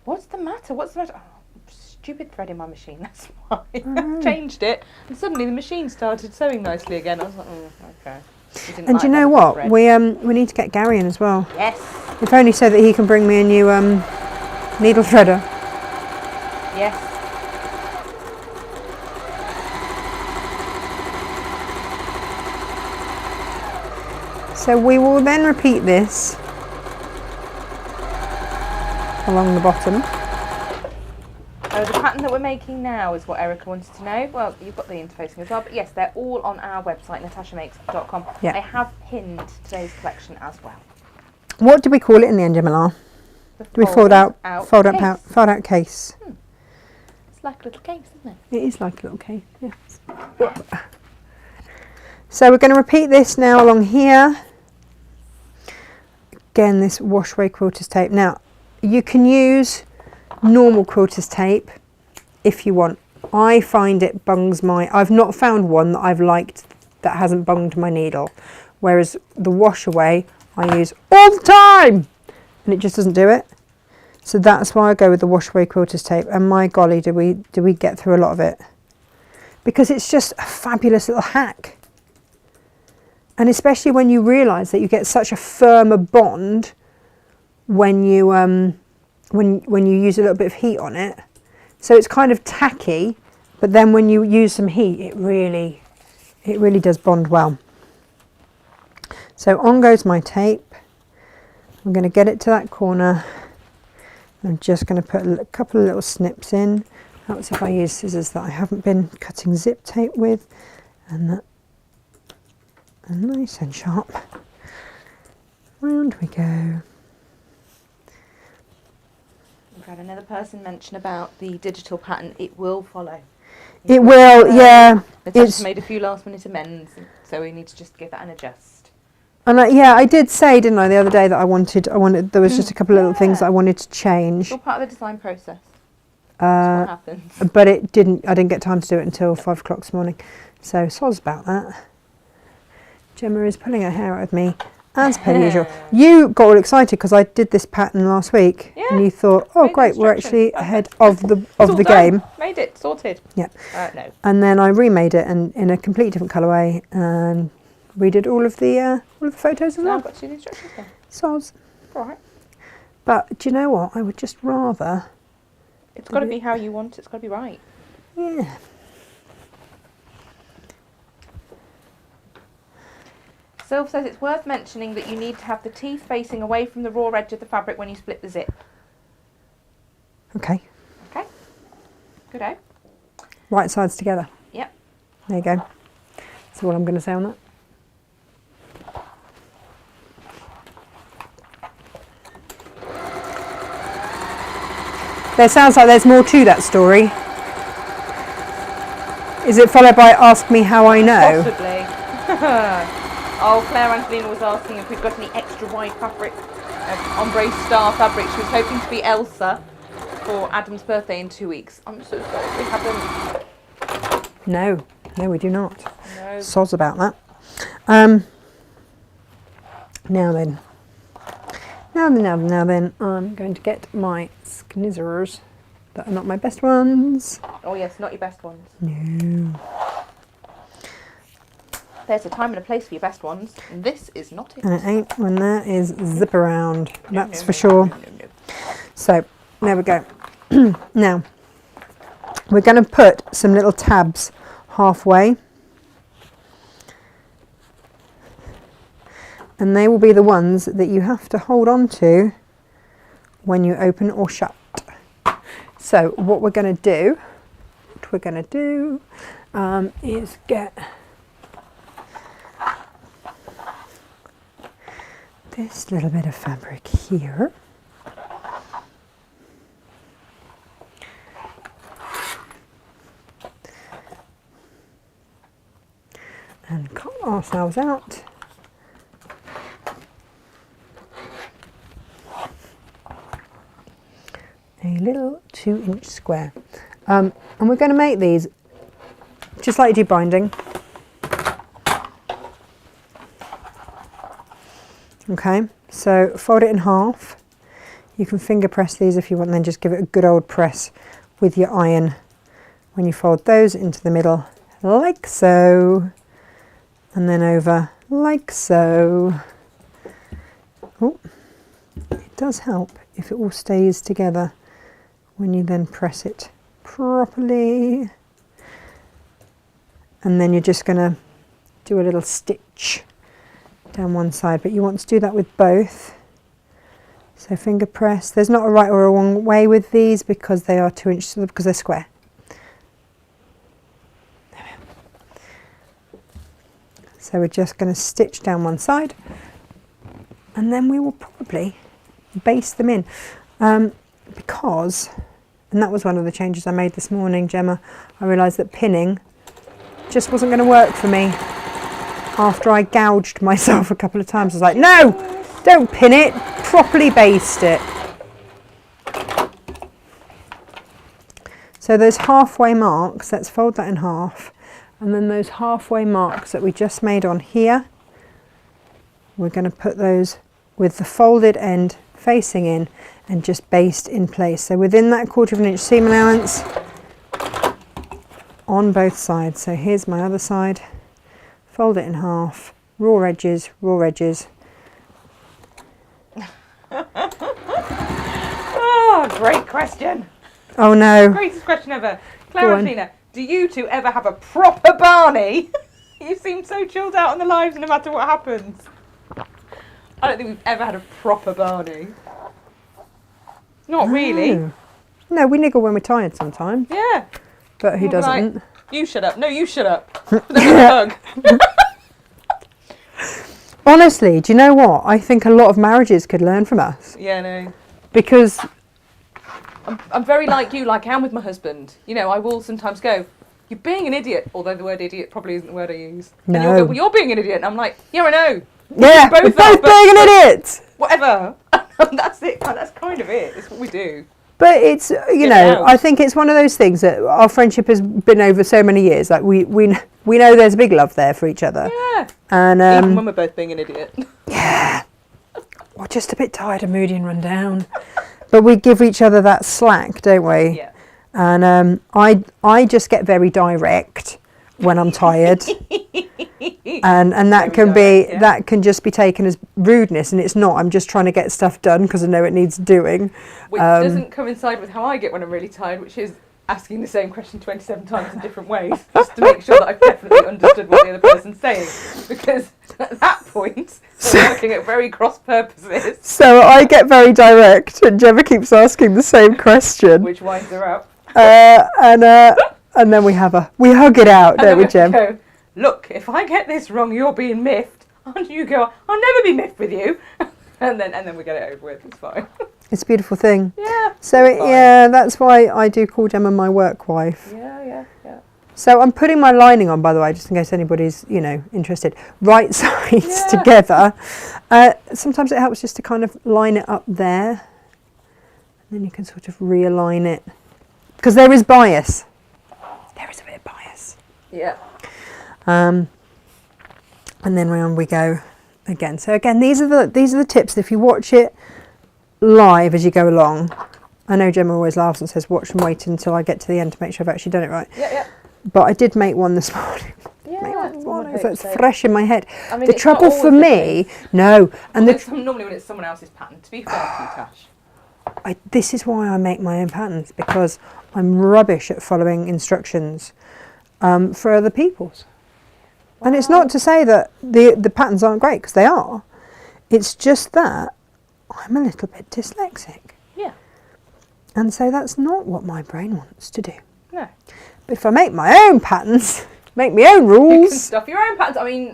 "What's the matter? What's the matter?" Oh, stupid thread in my machine, that's why. I changed it and suddenly the machine started sewing nicely again. I was like, okay. And do you know what? We need to get Gary in as well. Yes. If only so that he can bring me a new needle threader. Yes. So we will then repeat this along the bottom. Oh, the pattern that we're making now is what Erica wanted to know. Well, you've got the interfacing as well, but yes, they're all on our website, natashamakes.com. Yeah. I have pinned today's collection as well. What do we call it in the end, Gemma? The Do we fold out case. case? It's like a little case, isn't it? It is like a little case, yes. So we're going to repeat this now along here. Again, this washaway quilter's tape. Now, you can use normal quilter's tape if you want. I find it bungs I've not found one that I've liked that hasn't bunged my needle. Whereas the washaway I use all the time and it just doesn't do it. So that's why I go with the washaway quilter's tape. And my golly, do we get through a lot of it. Because it's just a fabulous little hack. And especially when you realise that you get such a firmer bond when you when you use a little bit of heat on it. So it's kind of tacky, but then when you use some heat, it really does bond well. So on goes my tape. I'm going to get it to that corner. I'm just going to put a couple of little snips in. That's if I use scissors that I haven't been cutting zip tape with. And that, and nice and sharp. Round we go. We've had another person mention about the digital pattern. It will follow. It will, yeah. Natasha's made a few last minute amends, so we need to just give that an adjust. And yeah, I did say, didn't I, the other day that I wanted. There was just a couple of little things that I wanted to change. It's all part of the design process. That's what happens. But I didn't get time to do it until 5 o'clock this morning. So soz about that. Gemma is pulling her hair out of me, as per usual. You got all excited because I did this pattern last week, and you thought, "Oh, great, we're actually ahead of the game." Made it sorted. Yeah. No. And then I remade it and in a completely different colourway, and redid all of the photos as well. I've got to do the instructions then. Soz. All right. But do you know what? I would just rather. It's got to be how you want it. It's got to be right. Yeah. Sylv says it's worth mentioning that you need to have the teeth facing away from the raw edge of the fabric when you split the zip. Okay. Okay. Good day. Right sides together. Yep. There you go. That's all I'm going to say on that. There sounds like there's more to that story. Is it followed by ask me how I know? Possibly. Oh, Claire Angelina was asking if we've got any extra wide fabric, ombre star fabric. She was hoping to be Elsa for Adam's birthday in 2 weeks. I'm so sorry we haven't. No, we do not. No. Soz about that. Now then, I'm going to get my snizzers that are not my best ones. Oh yes, not your best ones. No. There's a time and a place for your best ones, and this is not it. And it ain't when there is zip around, that's for sure. No. So, there we go. Now, we're going to put some little tabs halfway. And they will be the ones that you have to hold on to when you open or shut. So, what we're going to do is get this little bit of fabric here. And cut ourselves out a little 2-inch square. And we're going to make these just like you do binding. Okay, so fold it in half. You can finger press these if you want, and then just give it a good old press with your iron when you fold those into the middle, like so, and then over like so. Oh, it does help if it all stays together when you then press it properly. And then you're just going to do a little stitch down one side, but you want to do that with both. So finger press. There's not a right or a wrong way with these because they are 2 inches, because they're square. So we're just going to stitch down one side, and then we will probably baste them in. Because, and that was one of the changes I made this morning, Gemma, I realised that pinning just wasn't going to work for me. After I gouged myself a couple of times, I was like, no, don't pin it, properly baste it. So those halfway marks, let's fold that in half, and then those halfway marks that we just made on here, we're going to put those with the folded end facing in and just baste in place. So within that 1/4 inch seam allowance on both sides. So here's my other side. Fold it in half, raw edges, raw edges. Oh, great question. Oh no. Greatest question ever. Claire Angelina, do you two ever have a proper Barney? You seem so chilled out on the lives no matter what happens. I don't think we've ever had a proper Barney. Not really. No, we niggle when we're tired sometimes. Yeah. But who We'll be doesn't? Like, you shut up. No, you shut up. Then a hug. Honestly, do you know what? I think a lot of marriages could learn from us. Yeah, no. Because I'm very like you, like I am with my husband. You know, I will sometimes go, you're being an idiot, although the word idiot probably isn't the word I use. No. And you'll go, well, you're being an idiot. And I'm like, yeah, I know. yeah, we're both being an idiot. Whatever. That's it. That's kind of it. It's what we do. But it's, you know, I think it's one of those things that our friendship has been over so many years. Like we know there's a big love there for each other. Yeah. And even when we're both being an idiot. Yeah. We're just a bit tired and moody and run down. But we give each other that slack, don't we? Yeah. And I just get very direct when I'm tired. and that can be that can just be taken as rudeness, and it's not. I'm just trying to get stuff done because I know it needs doing. Which doesn't coincide with how I get when I'm really tired, which is asking the same question 27 times in different ways, just to make sure that I've definitely understood what the other person's saying. Because at that point, we're working at very cross purposes. So I get very direct, and Gemma keeps asking the same question. Which winds her up. And then we hug it out, don't we, Gem? Go, look, if I get this wrong, you're being miffed. And you go, I'll never be miffed with you. and then we get it over with. It's fine. It's a beautiful thing. Yeah. So that's why I do call Gemma my work wife. Yeah. So I'm putting my lining on, by the way, just in case anybody's, interested. Right sides together. Sometimes it helps just to kind of line it up there. And then you can sort of realign it. Because there is bias. There is a bit of bias. Yeah. And then round we go again. So again, these are the tips. If you watch it live as you go along, I know Gemma always laughs and says watch and wait until I get to the end to make sure I've actually done it right. Yeah. But I did make one this morning. Yeah, so it's fresh in my head. I mean, the trouble for me, normally when it's someone else's pattern. To be fair to you, Tash. This is why I make my own patterns, because I'm rubbish at following instructions for other people's. Wow. And it's not to say that the patterns aren't great, because they are. It's just that I'm a little bit dyslexic. Yeah. And so that's not what my brain wants to do. No. But if I make my own patterns, make my own rules. You can stuff your own patterns. I mean.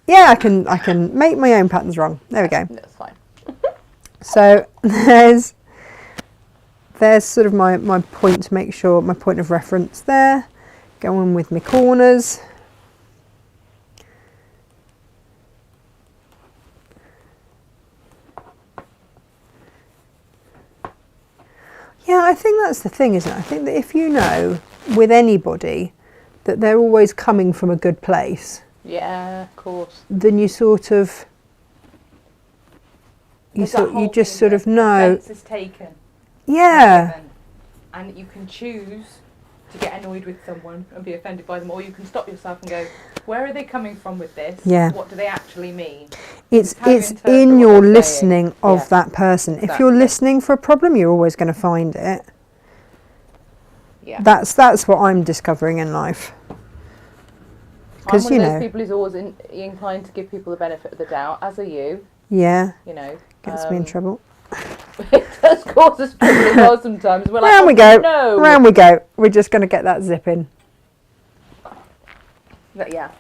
Yeah, I can make my own patterns wrong. There we go. That's fine. So there's sort of my point to make sure, my point of reference there. Go on with my corners. Yeah, I think that's the thing, isn't it? I think that if you know with anybody that they're always coming from a good place. Yeah, of course. Then you sort of you just sort of know. Offence is taken. Yeah. And you can choose to get annoyed with someone and be offended by them, or you can stop yourself and go, where are they coming from with this? Yeah. What do they actually mean? It's in your listening of that person. Exactly. If you're listening for a problem, you're always going to find it. Yeah. That's what I'm discovering in life. Because I'm one of those people who's always inclined to give people the benefit of the doubt, as are you. Yeah. Gets me in trouble. It does cause us trouble as well sometimes. We're like, round we go. No. Round we go. We're just going to get that zip in. But yeah,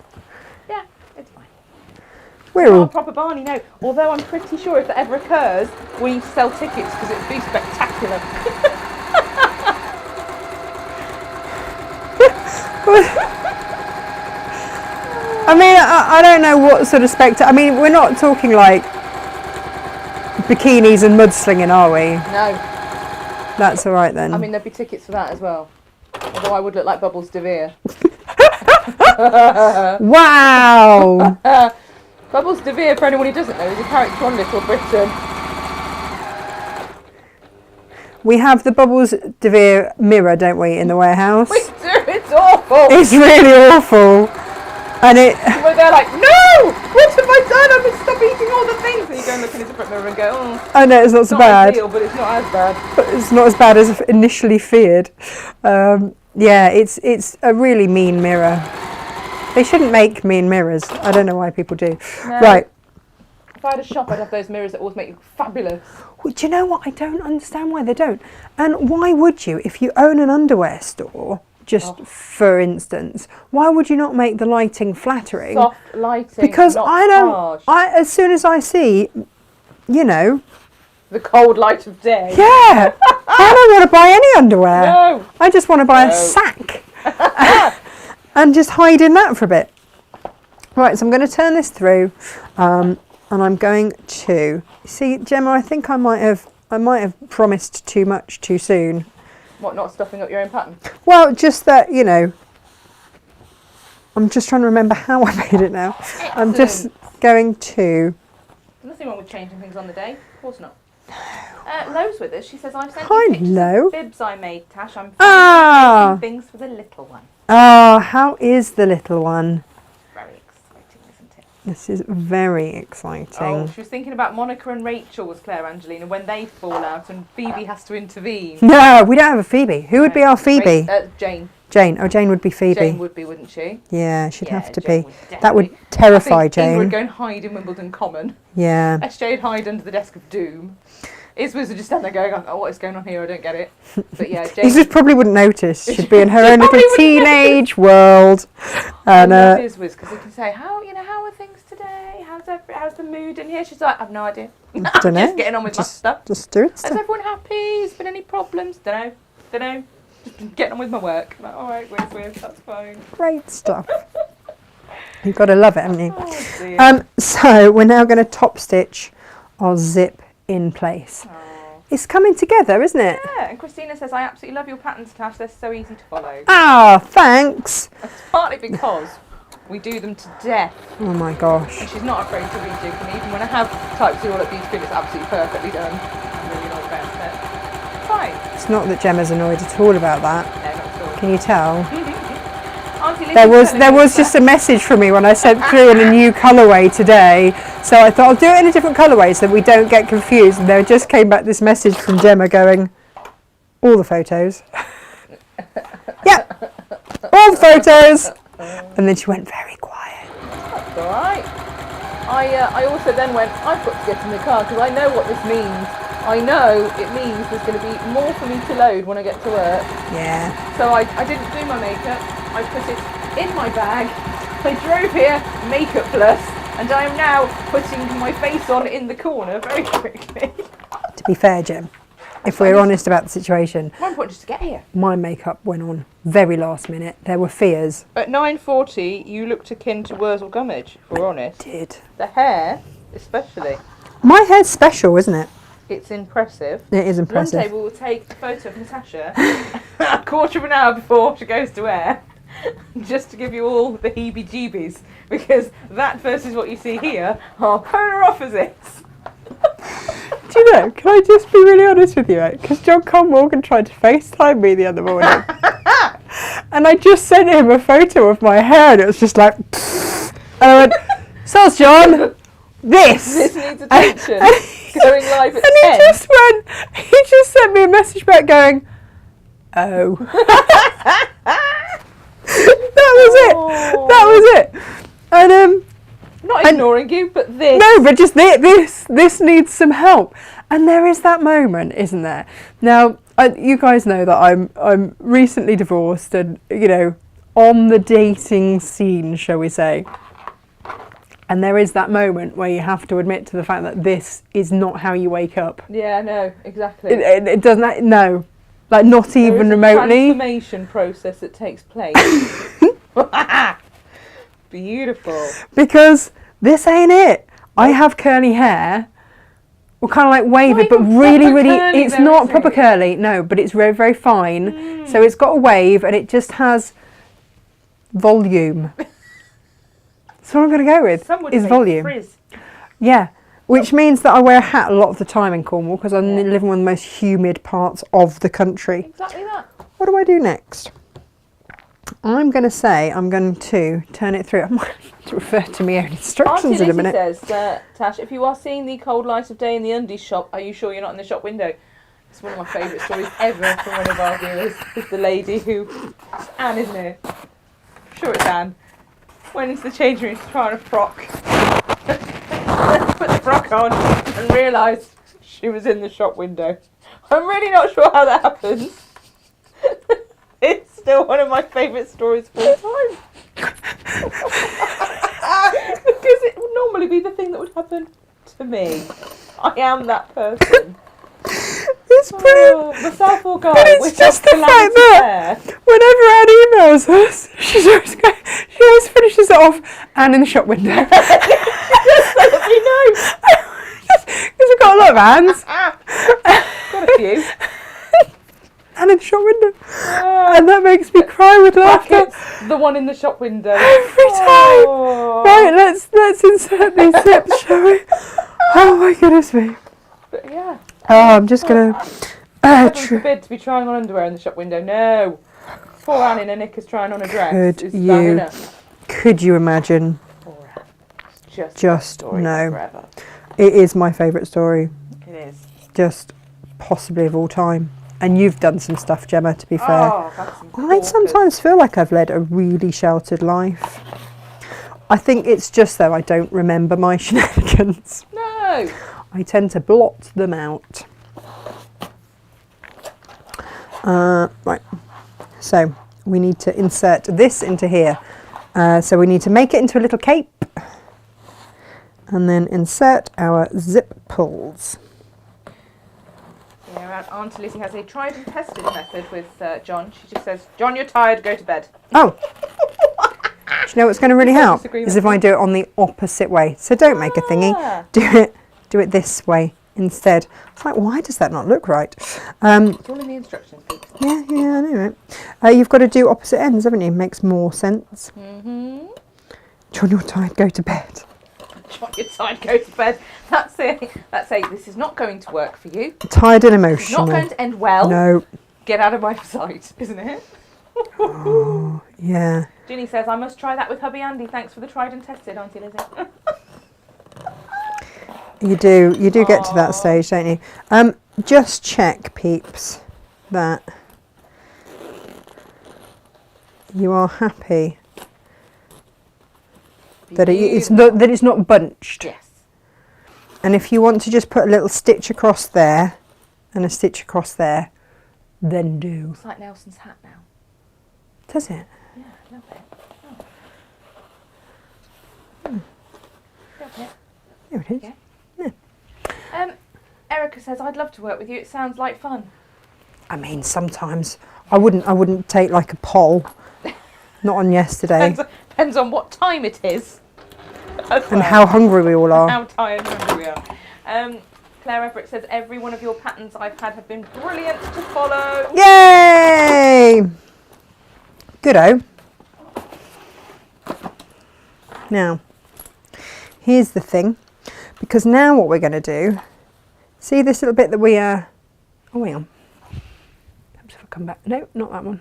it's fine. We're all proper Barney now. Although I'm pretty sure if that ever occurs, we need to sell tickets because it would be spectacular. I mean, I don't know what sort of spectacle. I mean, we're not talking like bikinis and mudslinging, are we? No. That's all right then. I mean, there'd be tickets for that as well. Although I would look like Bubbles DeVere. Wow! Bubbles DeVere, for anyone who doesn't know, is a character on Little Britain. We have the Bubbles DeVere mirror, don't we, in the warehouse? We do, it's awful! It's really awful. And we're there like, no! What have I done? I'm going to stop eating all the things. And you go and look in a different mirror and go, oh. I know, it's not so bad. Ideal, but it's not as bad. But it's not as bad as initially feared. Yeah, it's a really mean mirror. They shouldn't make mean mirrors. I don't know why people do. No. Right. if I had a shop, I'd have those mirrors that always make you look fabulous. Well, do you know what? I don't understand why they don't. And why would you, if you own an underwear store, just for instance, why would you not make the lighting flattering? Soft lighting, because not I don't. harsh. As soon as I see, you know, the cold light of day. yeah, I don't want to buy any underwear. No. I just want to buy a sack and just hide in that for a bit. Right, so I'm going to turn this through, and I'm going to see, Gemma. I think I might have promised too much too soon. What, not stuffing up your own pattern? Well, just that, you know, I'm just trying to remember how I made it now. I'm just going to. Nothing wrong with changing things on the day. Of course not. Lo's with us. She says, I've sent Hi, you pictures Lo. of bibs I made, Tash. I'm Ah. making things for the little one. Oh, how is the little one? Very exciting, isn't it? This is very exciting. Oh, she was thinking about Monica and Rachel, was Claire Angelina, when they fall out and Phoebe has to intervene. No, we don't have a Phoebe. Who would be our Phoebe? Jane. Jane. Oh, Jane would be Phoebe. Jane would be, wouldn't she? Yeah, she'd have to Jane be. would That would definitely. terrify I think Ingrid Jane. would go and hide in Wimbledon Common. Yeah. SJ would hide under the desk of doom. Iswas would just stand there going, oh, what is going on here? I don't get it. But yeah, Jane. Iswas probably wouldn't notice. She'd be in her She own little probably wouldn't teenage world. I And love Iswas because he can say, how are things today? How's the mood in here? She's like, I've no idea. don't know. Just getting on with my stuff. Just doing Is stuff. everyone happy? Has been any problems? Don't know. Just been getting on with my work. Like, all right, Wiz, that's fine. Great stuff. You've got to love it, haven't you? Oh dear. So we're now going to top stitch our zip in place. Oh. It's coming together, isn't it? Yeah, and Christina says, I absolutely love your patterns, Tash. They're so easy to follow. Ah, thanks. It's partly because we do them to death. Oh my gosh. And she's not afraid to redo them. Even when I have typed it all up beautifully, it's absolutely perfectly done. I'm really not about it. It's fine. It's not that Gemma's annoyed at all about that. No, not at all. Can you tell? Auntie Lizzie's There telling was us just a that- message from me when I sent through in a new colourway today. So I thought I'll do it in a different colourway so that we don't get confused. And there just came back this message from Gemma going, all the photos. Yeah, all the photos. And then she went very quiet. That's all right. I also then went, I've got to get in the car because I know what this means. I know it means there's going to be more for me to load when I get to work. Yeah. So I didn't do my makeup. I put it in my bag. I drove here, makeup plus, and I am now putting my face on in the corner very quickly. To be fair, Gem, if we're honest about the situation, More important just to get here. my makeup went on very last minute. There were fears. At 9:40, you looked akin to Wurzel Gummidge, if we're honest. Did. The hair, especially. My hair's special, isn't it? It's impressive. It is One impressive. day we will take a photo of Natasha a quarter of an hour before she goes to air, just to give you all the heebie-jeebies, because that versus what you see here are polar opposites. Do you know, can I just be really honest with you, right? Because John Cole Morgan tried to FaceTime me the other morning. And I just sent him a photo of my hair and it was just like, and I went, so's John, this. This needs attention. Going live at 10. And he just sent me a message back going, oh. That was it. Oh. That was it. And Not ignoring you, but this. no, but just this needs some help. And there is that moment, isn't there? Now, you guys know that I'm recently divorced and, you know, on the dating scene, shall we say. And there is that moment where you have to admit to the fact that this is not how you wake up. Yeah, no, exactly. It doesn't, no. Like, not There even is a remotely. transformation process that takes place. Beautiful. Because this ain't it. I have curly hair. Well, kind of like wavy, Not but even really, proper really, curly it's though, not is proper it? curly. No, but it's very, very fine. So it's got a wave and it just has volume. That's what I'm going to go with, Some would is say volume. frizz. Yeah, which means that I wear a hat a lot of the time in Cornwall because I live in one of the most humid parts of the country. Exactly that. What do I do next? I'm going to say I'm going to turn it through. I might have to refer to my own instructions Auntie in a Lizzie minute. says, Tash, if you are seeing the cold light of day in the undies shop, are you sure you're not in the shop window? It's one of my favourite stories ever from one of our viewers. Is the lady who, it's Anne, isn't it? I'm sure it's Anne. Went into the changing room to try on a frock. Put the frock on and realised she was in the shop window. I'm really not sure how that happens. It's still one of my favourite stories of all time. Because it would normally be the thing that would happen to me. I am that person. It's brilliant. Myself or guy. But it's just the fact that whenever Anne emails us, she always finishes it off, and in the shop window. Just so that we know. Because we've got a lot of Annes. Got a few. And in the shop window. And that makes me cry with laughter. The one in the shop window. Every time. Oh. Right, let's insert these zips, shall we? Oh my goodness me. But yeah. Oh, I'm just going to... Heaven forbid to be trying on underwear in the shop window. No. Poor Anne in her knickers trying on a dress. Could you imagine? Poor Anne. It's just no. Forever. It is my favourite story. It is. Just possibly of all time. And you've done some stuff, Gemma, to be fair. Oh, that's some I sometimes feel like I've led a really sheltered life. I think it's just though I don't remember my shenanigans. No. I tend to blot them out. Right. So we need to insert this into here. So we need to make it into a little cape. And then insert our zip pulls. Yeah, Auntie Lizzie has a tried and tested method with John. She just says, John, you're tired, go to bed. Oh. Do you know what's going to really help? Is if I do it on the opposite way. So don't make a thingy. Do it this way instead. It's like, why does that not look right? It's all in the instructions, people. Yeah, I know, right? You've got to do opposite ends, haven't you? Makes more sense. Mm-hmm. John, you're tired, go to bed. John, you're tired, go to bed. That's it. This is not going to work for you. Tired and It's emotional. not going to end well. No. Get out of my sight, isn't it? Oh, yeah. Ginny says, I must try that with hubby Andy. Thanks for the tried and tested, Auntie Lizzie. You do get to that stage, don't you? Just check, peeps, that you are happy that it's not bunched. Yes. And if you want to just put a little stitch across there and a stitch across there, then do. It's like Nelson's hat now. Does it? Yeah, a little bit. A little bit. There it is. Yeah. Yeah. Erica says, I'd love to work with you. It sounds like fun. I mean, sometimes I wouldn't take like a poll. Not on yesterday. Depends on what time it is. And how hungry we all are. How tired and hungry we are. Claire Everett says, every one of your patterns I've had have been brilliant to follow. Yay! Good-o. Now, here's the thing. Because now what we're going to do, see this little bit that we oh, hang on. Perhaps if I come back. No, not that one.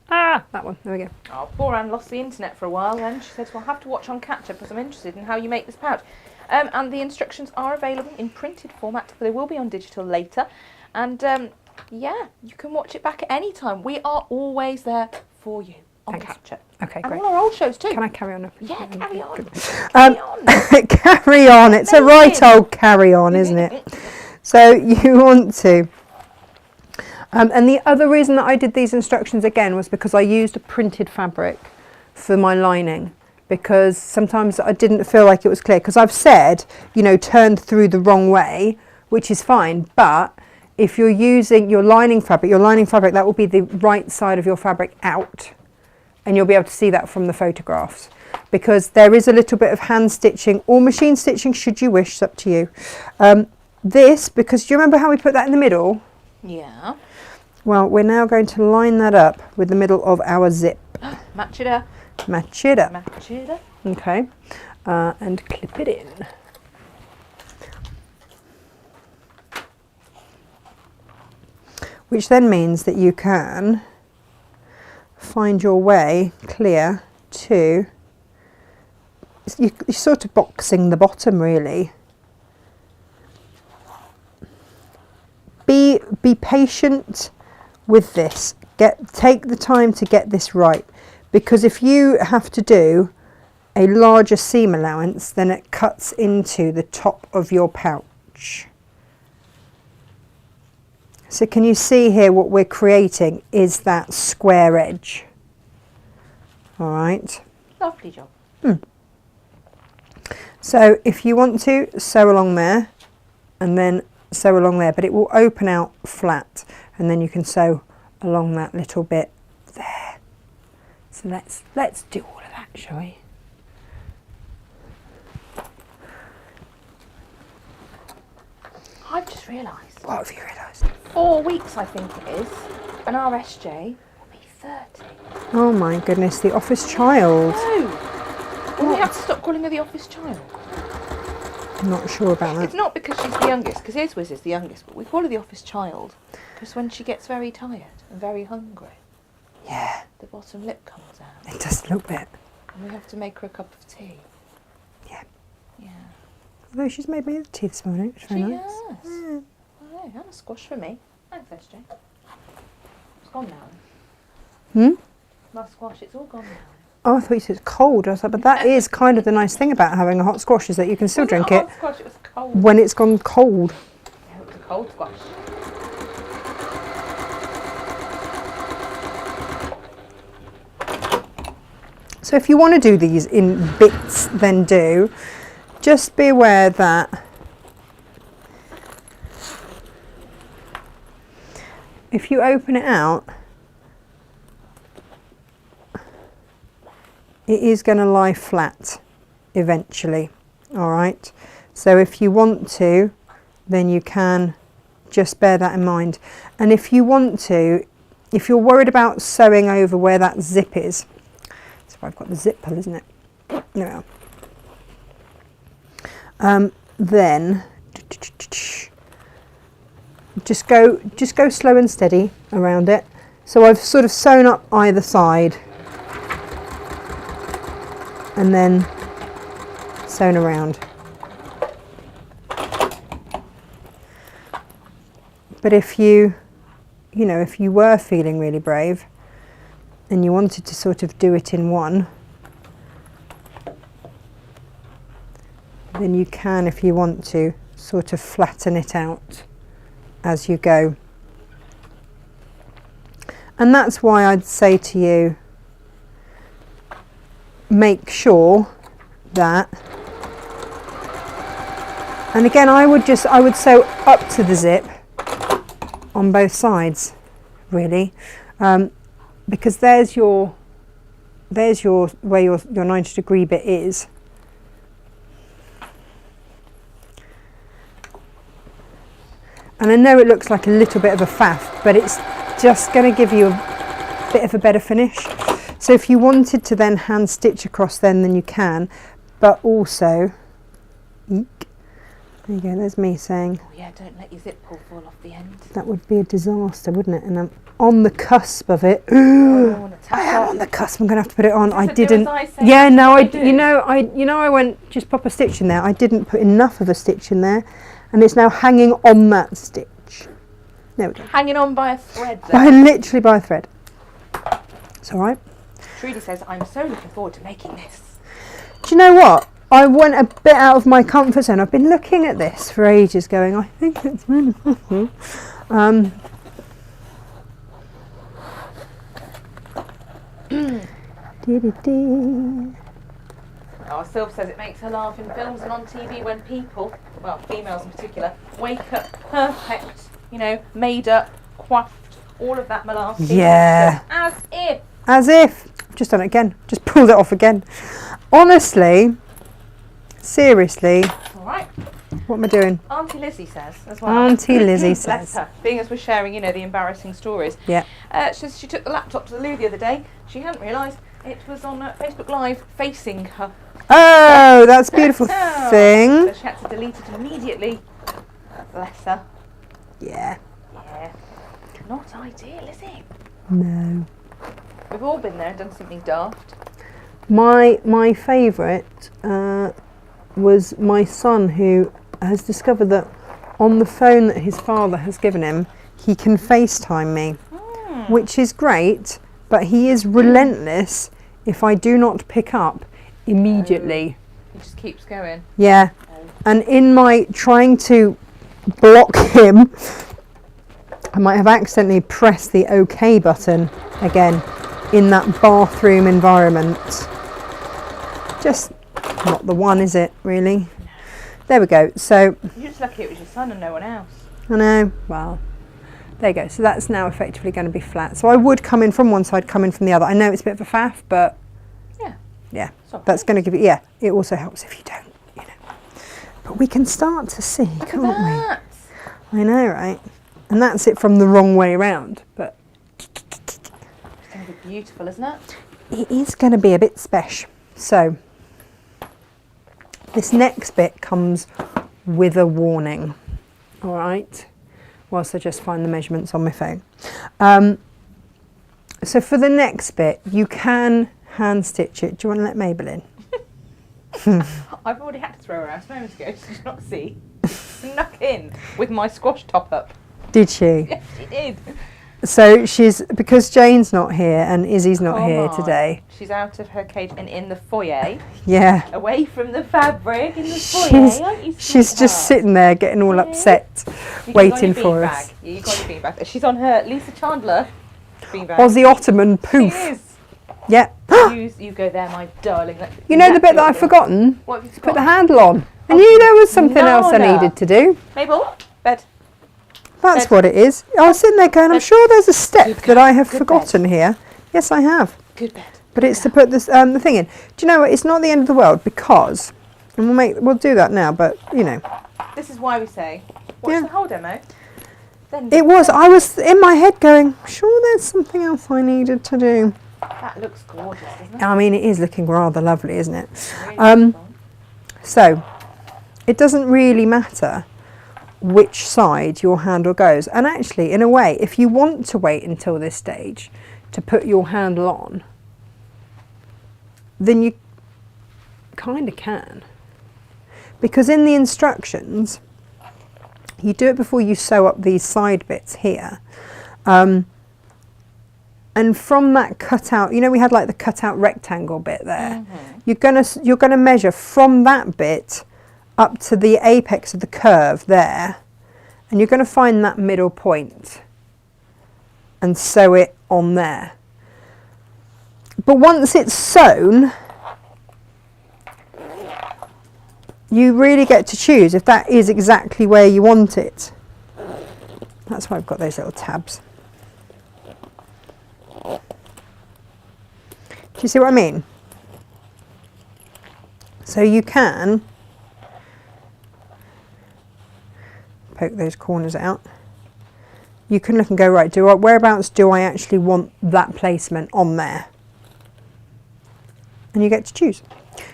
Ah, that one. There we go. Oh, poor Anne lost the internet for a while then. She says, well, I'll have to watch on catch-up because I'm interested in how you make this pouch. And the instructions are available in printed format, but they will be on digital later. And yeah, you can watch it back at any time. We are always there for you on catch-up. Okay, and great. all our old shows too. Can I carry on? Yeah, carry on. Carry on. Carry on. It's a right old carry on, isn't it? So you want to. And the other reason that I did these instructions again was because I used a printed fabric for my lining, because sometimes I didn't feel like it was clear, because I've said, you know, turned through the wrong way, which is fine, but if you're using your lining fabric, that will be the right side of your fabric out, and you'll be able to see that from the photographs, because there is a little bit of hand stitching or machine stitching should you wish. It's up to you. This, because do you remember how we put that in the middle? Yeah. Well, we're now going to line that up with the middle of our zip. Match it up. Match it up. Match it up. Okay. And clip it in. Which then means that you can find your way clear to, you're sort of boxing the bottom really. Be patient with this. Take the time to get this right, because if you have to do a larger seam allowance, then it cuts into the top of your pouch. So can you see here what we're creating is that square edge? All right. Lovely job. So if you want to, sew along there and then sew along there, but it will open out flat and then you can sew along that little bit there. So let's do all of that, shall we? I've just realised. What have you realised? 4 weeks, I think it is, and our SJ will be 30. Oh my goodness, the office child. No! Will we have to stop calling her the office child? I'm not sure about that. It's not because she's the youngest, because Iswiz is the youngest, but we call her the office child because when she gets very tired and very hungry, Yeah, the bottom lip comes out. it does a little bit. And we have to make her a cup of tea. Yeah. Yeah. Although she's made me the tea this morning, which is very She nice. has. Yeah. Oh, and a squash for me. Thanks, SJ. It's gone now. My squash, it's all gone now. Oh, I thought you said it's cold. I was like, but that is kind of the nice thing about having a hot squash is that you can still drink it Squash, it was cold. when it's gone cold. Yeah, it was a cold squash. So if you want to do these in bits, then do. Just be aware that if you open it out, it is going to lie flat eventually. All right. So if you want to, then you can just bear that in mind. And if you want to, if you're worried about sewing over where that zip is, so I've got the zip pull, isn't it? There we are. Then just go slow and steady around it. So I've sort of sewn up either side and then sewn around. But if you know, if you were feeling really brave and you wanted to sort of do it in one, then you can, if you want to, sort of flatten it out as you go. And that's why I'd say to you, make sure that, and again I would sew up to the zip on both sides, really, because there's your where your 90-degree bit is. And I know it looks like a little bit of a faff, but it's just going to give you a bit of a better finish. So if you wanted to then hand stitch across then you can, but also, eek, there you go, there's me saying. Oh yeah, don't let your zip pull fall off the end. That would be a disaster, wouldn't it? And I'm on the cusp of it. Oh, I am on the cusp, I'm going to have to put it on. I do didn't, as I say, yeah, no, I, do. you know, I went, just pop a stitch in there. I didn't put enough of a stitch in there, and it's now hanging on that stitch. There we go. Hanging on by a thread Literally by a thread. It's all right. Trudy says, I'm so looking forward to making this. Do you know what? I went a bit out of my comfort zone. I've been looking at this for ages going, I think it's really cool. Oh, Sylv says it makes her laugh in films and on TV when people, well, females in particular, wake up perfect, you know, made up, coiffed, all of that malarkey. Yeah. As if. I've just done it again. Just pulled it off again. Honestly, seriously. All right. What am I doing? Auntie Lizzie says as well. Auntie Lizzie Bless says. her. Being as we're sharing, you know, the embarrassing stories. Yeah. She took the laptop to the loo the other day. She hadn't realised it was on Facebook Live facing her. Oh, that's a beautiful thing. So she had to delete it immediately. Bless her. Yeah. Yeah. Not ideal, is it? No. We've all been there and done something daft. My favourite was my son, who has discovered that on the phone that his father has given him, he can FaceTime me, which is great, but he is relentless if I do not pick up immediately. He just keeps going. Yeah. Oh. And in my trying to block him, I might have accidentally pressed the OK button again in that bathroom environment. Just not the one, is it, really? There we go. So You're just lucky it was your son and no one else. I know. Well, there you go. So that's now effectively going to be flat. So I would come in from one side, come in from the other. I know it's a bit of a faff, but yeah, that's going to give you. Yeah, it also helps if you don't, you know. But we can start to see, can't we? I know, right? And that's it from the wrong way around. But it's going to be beautiful, isn't it? it is going to be a bit special. So this next bit comes with a warning. All right. Whilst I just find the measurements on my phone. So for the next bit, you can hand stitch it. Do you want to let Mabel in? I've already had to throw her out a moment ago. Did you not see? She snuck in with my squash top up. Did she? Yes, she did. So because Jane's not here and Izzy's not here today. She's out of her cage and in the foyer. Yeah. Away from the fabric in the foyer. Aren't you, she's just sitting there getting all upset, waiting for us. Yeah, you got your beanbag. She's on her Lisa Chandler beanbag. Aussie Ottoman poof. She is. Yeah. you go there, my darling. That's You know the bit exactly that I've forgotten? What have you Put forgotten? the handle on. I knew there was something else I Nana. needed to do. Mabel, bed. That's Bed. what it is. I was sitting there going, I'm Bed. sure there's a step Good that I have Good forgotten here. Yes, I have. Good bed. But it's to put this the thing in. Do you know what? It's not the end of the world because, and we'll do that now. But you know, This is why we say, watch Yeah. the whole demo. Then it was. I was in my head going, sure, there's something else I needed to do. That looks gorgeous, doesn't it? I mean, it is looking rather lovely, isn't it? Really beautiful. So, it doesn't really matter which side your handle goes. And actually, in a way, if you want to wait until this stage to put your handle on, then you kind of can. Because in the instructions, you do it before you sew up these side bits here. And from that cutout, you know, we had like the cutout rectangle bit there. Mm-hmm. You're gonna measure from that bit up to the apex of the curve there, and you're gonna find that middle point and sew it on there. But once it's sewn, you really get to choose if that is exactly where you want it. That's why I've got those little tabs. Do you see what I mean? So you can poke those corners out. You can look and go, right, whereabouts do I actually want that placement on there? And you get to choose.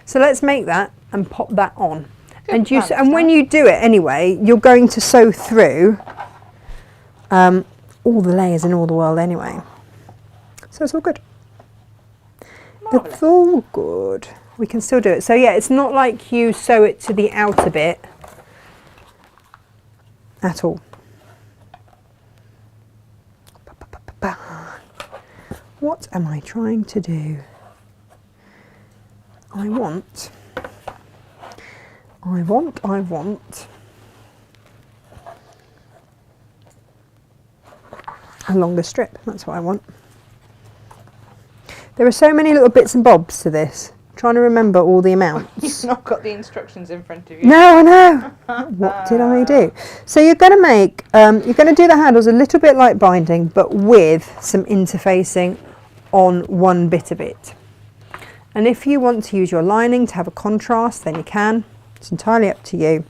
So let's make that and pop that on. And when you do it anyway, you're going to sew through all the layers in all the world anyway. So it's all good. Marvellous. It's all good. We can still do it. So yeah, it's not like you sew it to the outer bit at all. What am I trying to do? I want a longer strip. That's what I want. There are so many little bits and bobs to this. I'm trying to remember all the amounts. You've not got the instructions in front of you. No, I know. What did I do? So you're going to make, you're going to do the handles a little bit like binding, but with some interfacing on one bit of it. And if you want to use your lining to have a contrast, then you can. It's entirely up to you.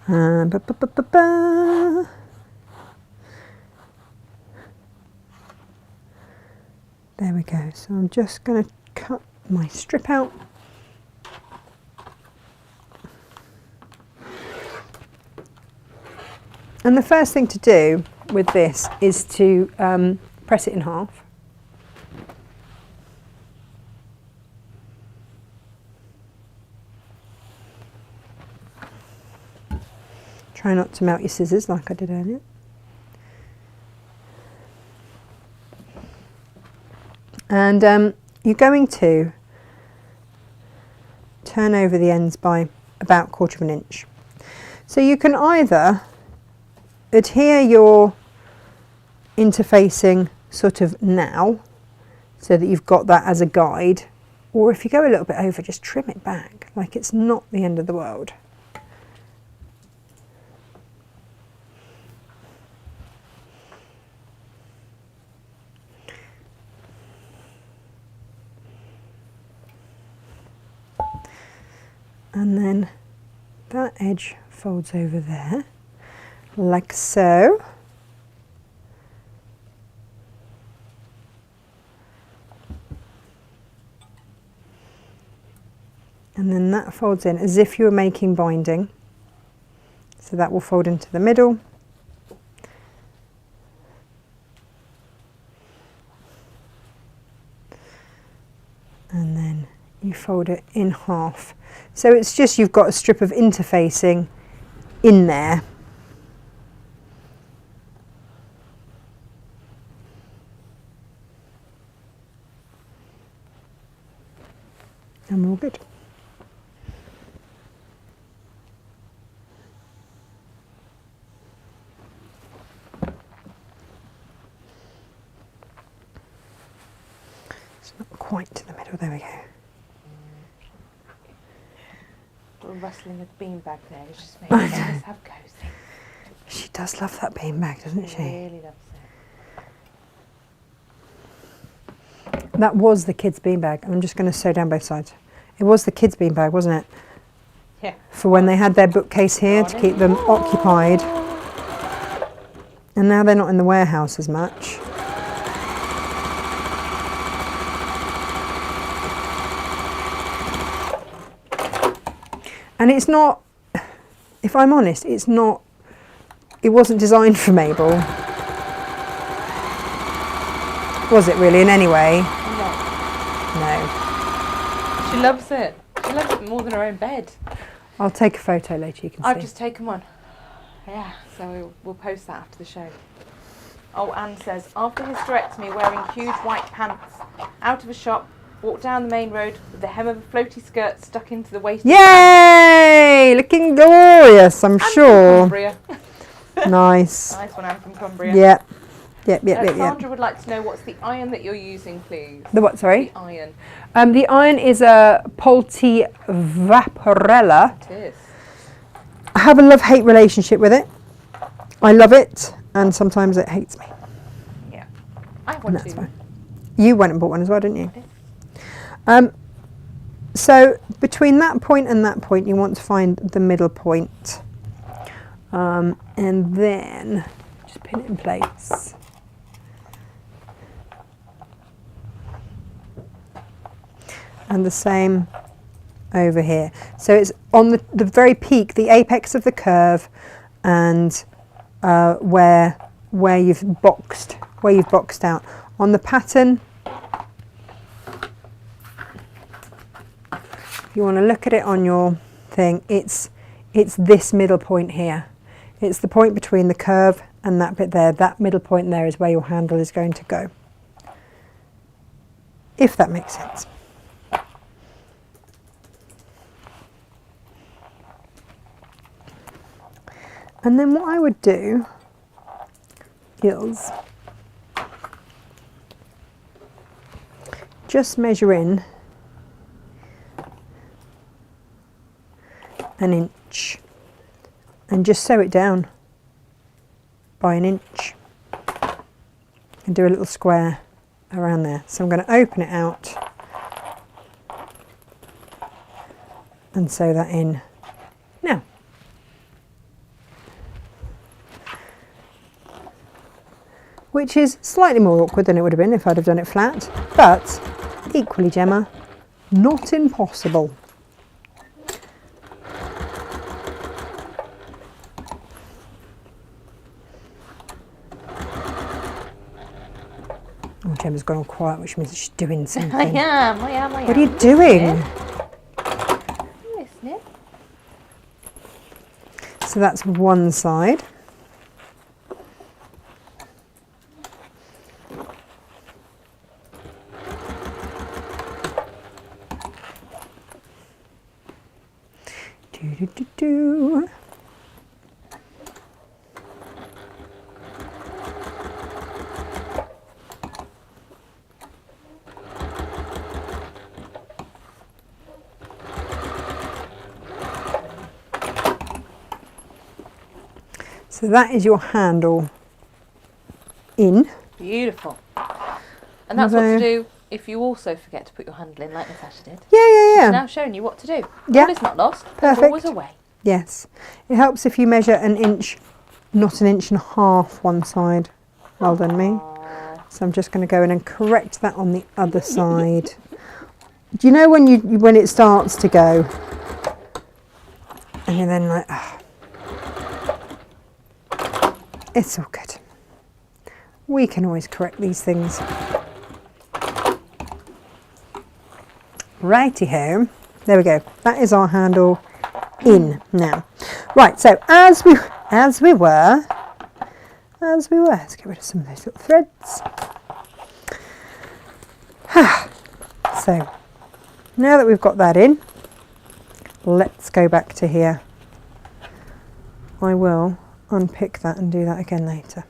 There we go. So I'm just going to cut my strip out. And the first thing to do with this is to press it in half. Try not to melt your scissors like I did earlier. And you're going to turn over the ends by about 1/4 of an inch. So you can either adhere your interfacing sort of now, so that you've got that as a guide, or if you go a little bit over, just trim it back, like it's not the end of the world. And then that edge folds over there, like so. And then that folds in as if you were making binding. So that will fold into the middle. And then you fold it in half. So it's just you've got a strip of interfacing in there. And we're all good. It's not quite to the middle, there we go. The rustling of the beanbag there is just making us have cozy. She does love that beanbag, doesn't she? Really loves it. That was the kids' beanbag. I'm just going to sew down both sides. It was the kids' beanbag, wasn't it? Yeah. For when they had their bookcase here to keep them occupied. And now they're not in the warehouse as much. And it's not, if I'm honest, it wasn't designed for Mabel. Was it really in any way? No. She loves it. She loves it more than her own bed. I'll take a photo later, you can see. I've just taken one. Yeah, so we'll post that after the show. Oh, Anne says, after hysterectomy, wearing huge white pants, out of a shop, walked down the main road with the hem of a floaty skirt stuck into the waist. Yay! Looking glorious, I'm sure. From Cumbria. Nice. Nice one, Anne from Cumbria. Yep. Yep. Sandra would like to know what's the iron that you're using, please. The what, sorry? The iron. The iron is a Polti Vaporella. It is. I have a love-hate relationship with it. I love it, and sometimes it hates me. Yeah. I have one That's too. fine. You went and bought one as well, didn't you? I did. So between that point and that point, you want to find the middle point. And then just pin it in place. And the same over here. So it's on the very peak, the apex of the curve, and where you've boxed out. On the pattern, if you want to look at it on your thing, it's this middle point here. It's the point between the curve and that bit there. That middle point there is where your handle is going to go. If that makes sense. And then what I would do is just measure in an inch and just sew it down by an inch and do a little square around there. So I'm going to open it out and sew that in now. Which is slightly more awkward than it would have been if I'd have done it flat, but equally, Gemma, not impossible. Oh, Gemma's gone all quiet, which means she's doing something. I am. What are you doing? Listening. So that's one side. Do-do-do-do. So that is your handle in. Beautiful. And that's what Although- to do if you also forget to put your handle in, like Natasha did. Yeah. She's now showing you what to do. Yeah. All is not lost. Perfect. All was away. Yes. It helps if you measure an inch, not an inch and a half one side. Well done, me. So I'm just going to go in and correct that on the other side. Do you know when it starts to go, and you're then like, oh, it's all good. We can always correct these things. Righty-ho. There we go. That is our handle in now. Right, so as we were, let's get rid of some of those little threads. So now that we've got that in, let's go back to here. I will unpick that and do that again later.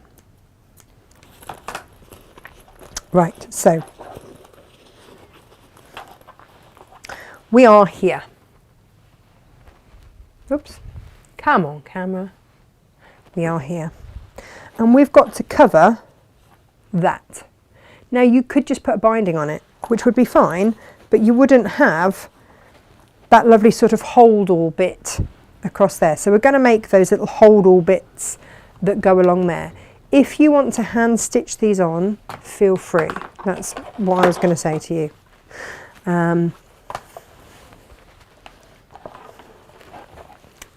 Right, so we are here. Oops, come on camera. We are here. And we've got to cover that. Now you could just put a binding on it, which would be fine, but you wouldn't have that lovely sort of hold-all bit across there. So we're going to make those little hold-all bits that go along there. If you want to hand stitch these on, feel free. That's what I was going to say to you.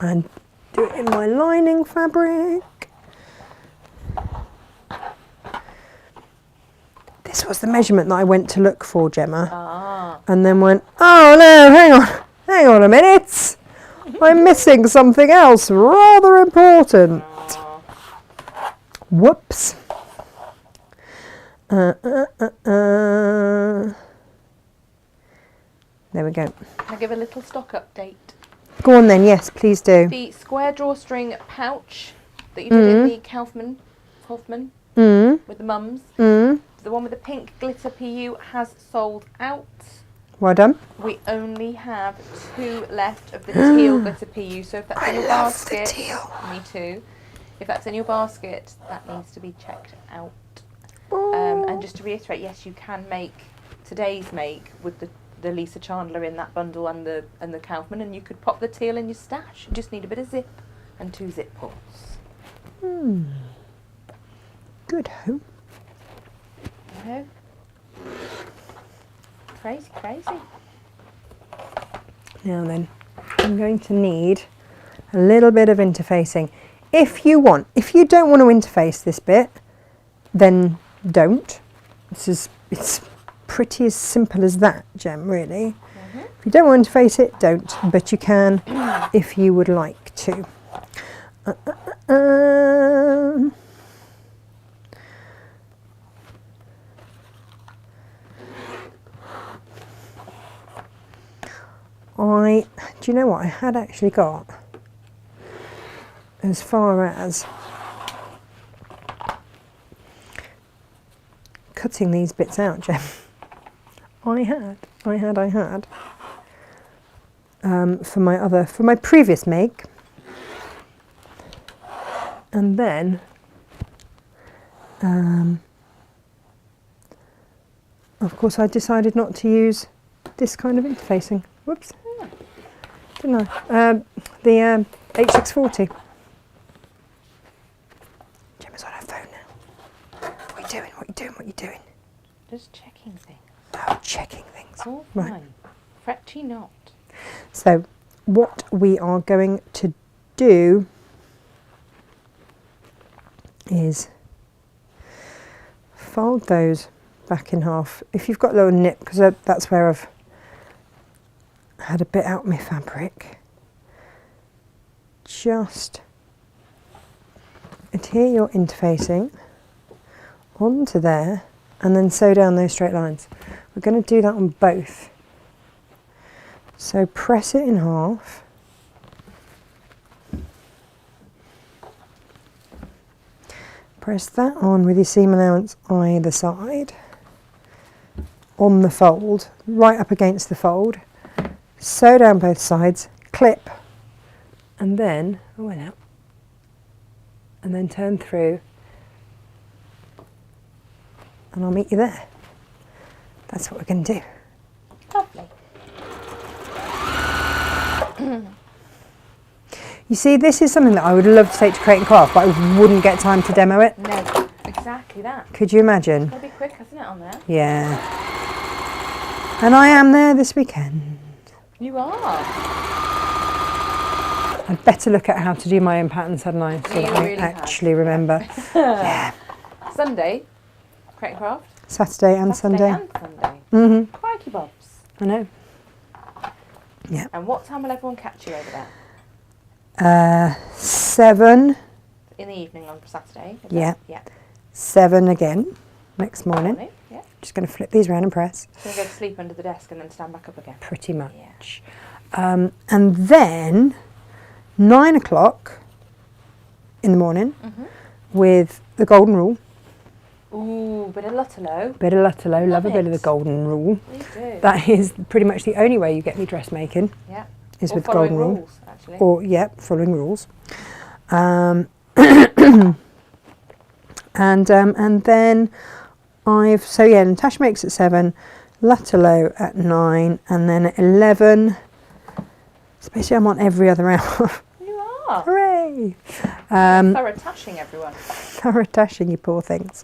And do it in my lining fabric. This was the measurement that I went to look for, Gemma. And then went, oh no, hang on a minute. I'm missing something else rather important. Whoops. There we go. Can I give a little stock update? Go on then, yes, please do. The square drawstring pouch that you did in the Hoffman with the mums, the one with the pink glitter PU has sold out. Well done. We only have 2 left of the teal glitter PU, so if that's in your basket, the teal. Me too. If that's in your basket, that needs to be checked out. And just to reiterate, yes, you can make today's make with the Lisa Chandler in that bundle and the Kaufman, and you could pop the teal in your stash. You just need a bit of zip and 2 zip pulls. Good hope. No. Crazy. Now then, I'm going to need a little bit of interfacing. If you don't want to interface this bit, then don't. It's pretty as simple as that, Gem, really. If you don't want to interface it, don't, but you can if you would like to. Do you know what I had actually got as far as cutting these bits out, Gem? I had for my previous make, and then of course I decided not to use this kind of interfacing. Whoops. Didn't I? The H640. Gemma's on her phone now. What are you doing? Just checking things. Oh, checking things. All Right. fine. Fret ye not. So what we are going to do is fold those back in half. If you've got a little nip, because that's where I've had a bit out my fabric, just adhere your interfacing onto there and then sew down those straight lines. We're going to do that on both. So press it in half press that on with your seam allowance either side on the fold, right up against the fold, sew down both sides, clip, and then, and then turn through, and I'll meet you there. That's what we're going to do. Lovely. You see, this is something that I would love to take to Create and Craft, but I wouldn't get time to demo it. No, exactly that. Could you imagine? It's got to be quick, hasn't it, on there? Yeah. And I am there this weekend. You are. I'd better look at how to do my own patterns, hadn't I? So You that I really actually remember. Yeah. Sunday, Create and Craft. Saturday and Sunday. And Sunday. Mm-hmm. Crikey bobs. I know. Yeah. And what time will everyone catch you over there? 7. In the evening on Saturday? Yeah. Yeah. 7 again next morning. Yeah. Just going to flip these around and press. So you go to sleep under the desk and then stand back up again. Pretty much. Yeah. And then 9 o'clock in the morning with the golden rule. Ooh, bit of Lutterlow. Bit of Lutterlow, love a it. bit of the golden rule. We do. That is pretty much the only way you get me dressmaking. Yeah. Is or with the golden rule. Rules, actually. Or, yeah, following rules. And then Natasha makes at 7, Lutterlow at 9, and then at 11, especially I'm on every other hour. You are. Hooray! Thorough tashing, everyone. Thorough tashing, you poor things.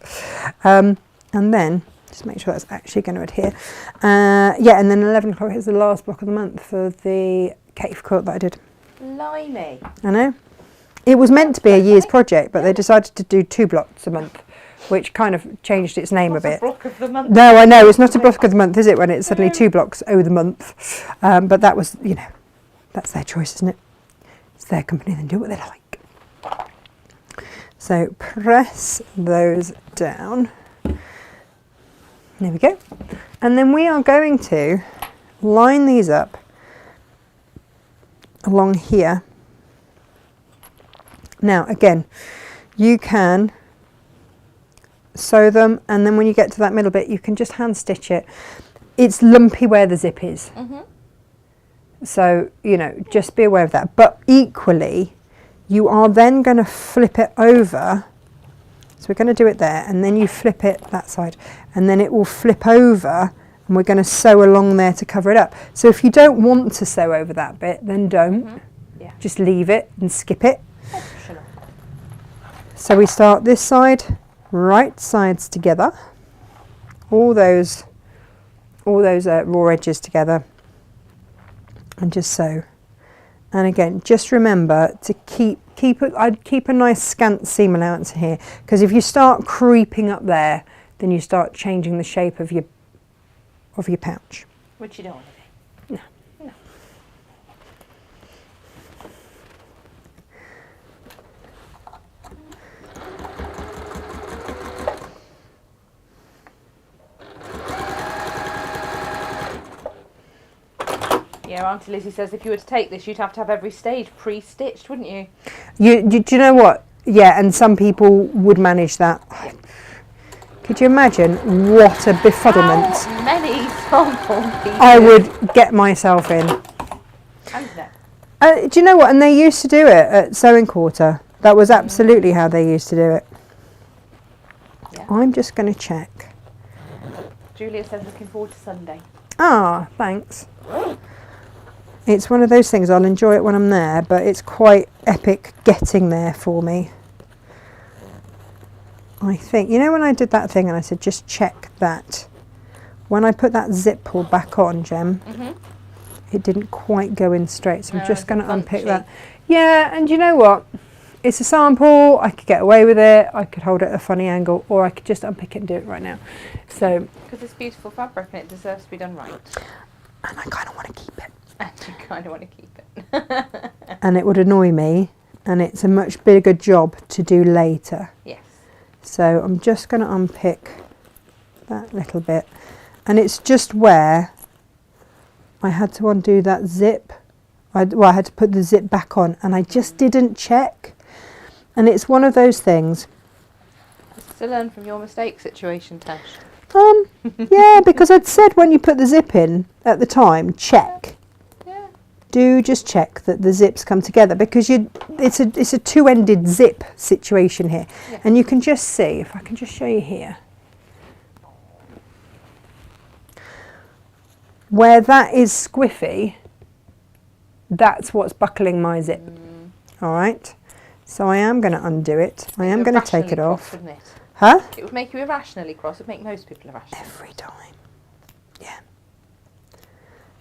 And then, just make sure that's actually going to adhere. And then 11 o'clock is the last block of the month for the cake for court that I did. Blimey. I know. It was meant to be a year's project, but they decided to do 2 blocks a month, which kind of changed its name a bit. Block of the month. No, I know, it's not a block of the month, is it, when it's suddenly 2 blocks the month. But that was, that's their choice, isn't it? It's their company, they do what they like. So press those down. There we go. And then we are going to line these up along here. Now, again, you can sew them, and then when you get to that middle bit, you can just hand stitch it. It's lumpy where the zip is. So, just be aware of that. But equally, you are then going to flip it over. So we're going to do it there, and then you flip it that side, and then it will flip over, and we're going to sew along there to cover it up. So if you don't want to sew over that bit, then don't. Yeah. Just leave it and skip it. So we start this side, right sides together, all those raw edges together, and just sew. And again, just remember to I'd keep a nice scant seam allowance here, because if you start creeping up there, then you start changing the shape of your pouch. Which you don't want to do. No. No. Yeah, Auntie Lizzie says if you were to take this, you'd have to have every stage pre-stitched, wouldn't you? Do you know what? Yeah, and some people would manage that. Could you imagine what a befuddlement? How many sample pieces? I would get myself in. Do you know what? And they used to do it at Sewing Quarter. That was absolutely how they used to do it. Yeah. I'm just going to check. Julia says looking forward to Sunday. Ah, thanks. It's one of those things, I'll enjoy it when I'm there, but it's quite epic getting there for me. I think, when I did that thing and I said just check that, when I put that zip pull back on, Jem, it didn't quite go in straight, so I'm just going to unpick that. Yeah, and you know what? It's a sample, I could get away with it, I could hold it at a funny angle, or I could just unpick it and do it right now. So, because it's beautiful fabric and it deserves to be done right. And I kind of want to keep it. And you kind of want to keep it. And it would annoy me, and it's a much bigger job to do later. Yes. So I'm just going to unpick that little bit, and it's just where I had to undo that zip. I had to put the zip back on, and I just didn't check. And it's one of those things, To learn from your mistake situation, Tash. Yeah, because I'd said when you put the zip in at the time, check. Yeah. Do just check that the zips come together, because it's a two-ended zip situation here. Yeah. And you can just see, if I can just show you here, where that is squiffy, that's what's buckling my zip. All right, so I am going to undo it. I am going to take it off. Wouldn't it? Huh? It would make you irrationally cross. It would make most people irrational. Every time. Yeah.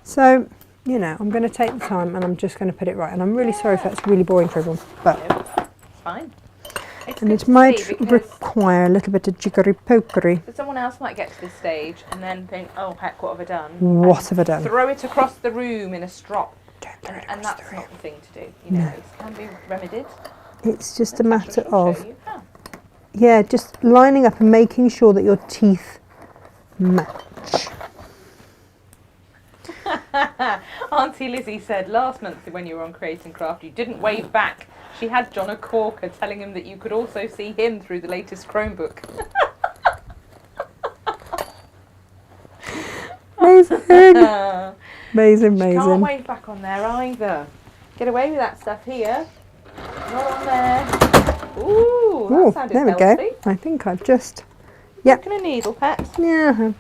So, you know, I'm going to take the time and I'm just going to put it right. And I'm really sorry if that's really boring for everyone. But It's fine. and it might require a little bit of jiggery pokery. So someone else might get to this stage and then think, oh heck, what have I done? What have I done? Throw it across the room in a strop. Don't throw it And across that's the room. not the thing to do. You know, it can be remedied. It's just a Natasha matter shall of, show you how. yeah, just lining up and making sure that your teeth match. Auntie Lizzie said last month when you were on Create and Craft, you didn't wave back. She had John a corker telling him that you could also see him through the latest Chromebook. Amazing. Amazing, Can't amazing. wave back on there either. Get away with that stuff here. Not on there. Ooh, that Oh, sounded there we healthy. go. I think I've just, yep. Looking a needle, pet. Yeah,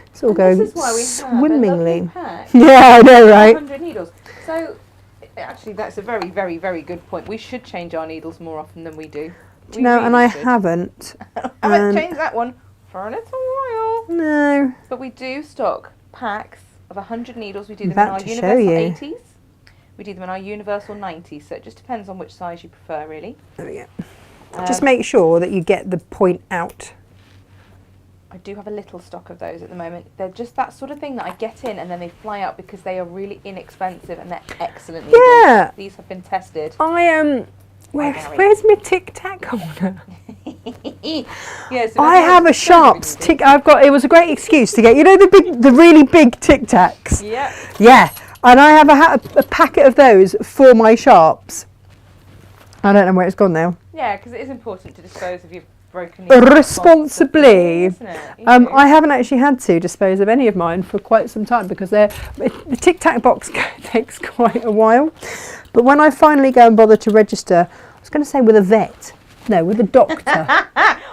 it's all And going this is why we have a swimmingly. lovely pack. Yeah, I know, right? 100 needles. So, actually, that's a very, very, very good point. We should change our needles more often than we do. We No, really and I should. haven't. I haven't and- changed that one for a little while. No. But we do stock packs of 100 needles. We do I'm them in about our to show universal you. 80s. We do them in our universal 90s. So it just depends on which size you prefer, really. There we go. Just make sure that you get the point out. I do have a little stock of those at the moment. They're just that sort of thing that I get in and then they fly out because they are really inexpensive and they're excellent needles. Yeah. These have been tested. I am. Where's my Tic Tac holder? Yeah, so I have a Sharps Tic. I've got. It was a great excuse to get. You know the really big Tic Tacs. Yeah. Yeah, and I have a packet of those for my Sharps. I don't know where it's gone now. Yeah, because it is important to dispose of your broken needles Responsibly. isn't it? You know. I haven't actually had to dispose of any of mine for quite some time because the Tic Tac box takes quite a while. But when I finally go and bother to register, I was going to say with a vet. No, with a doctor.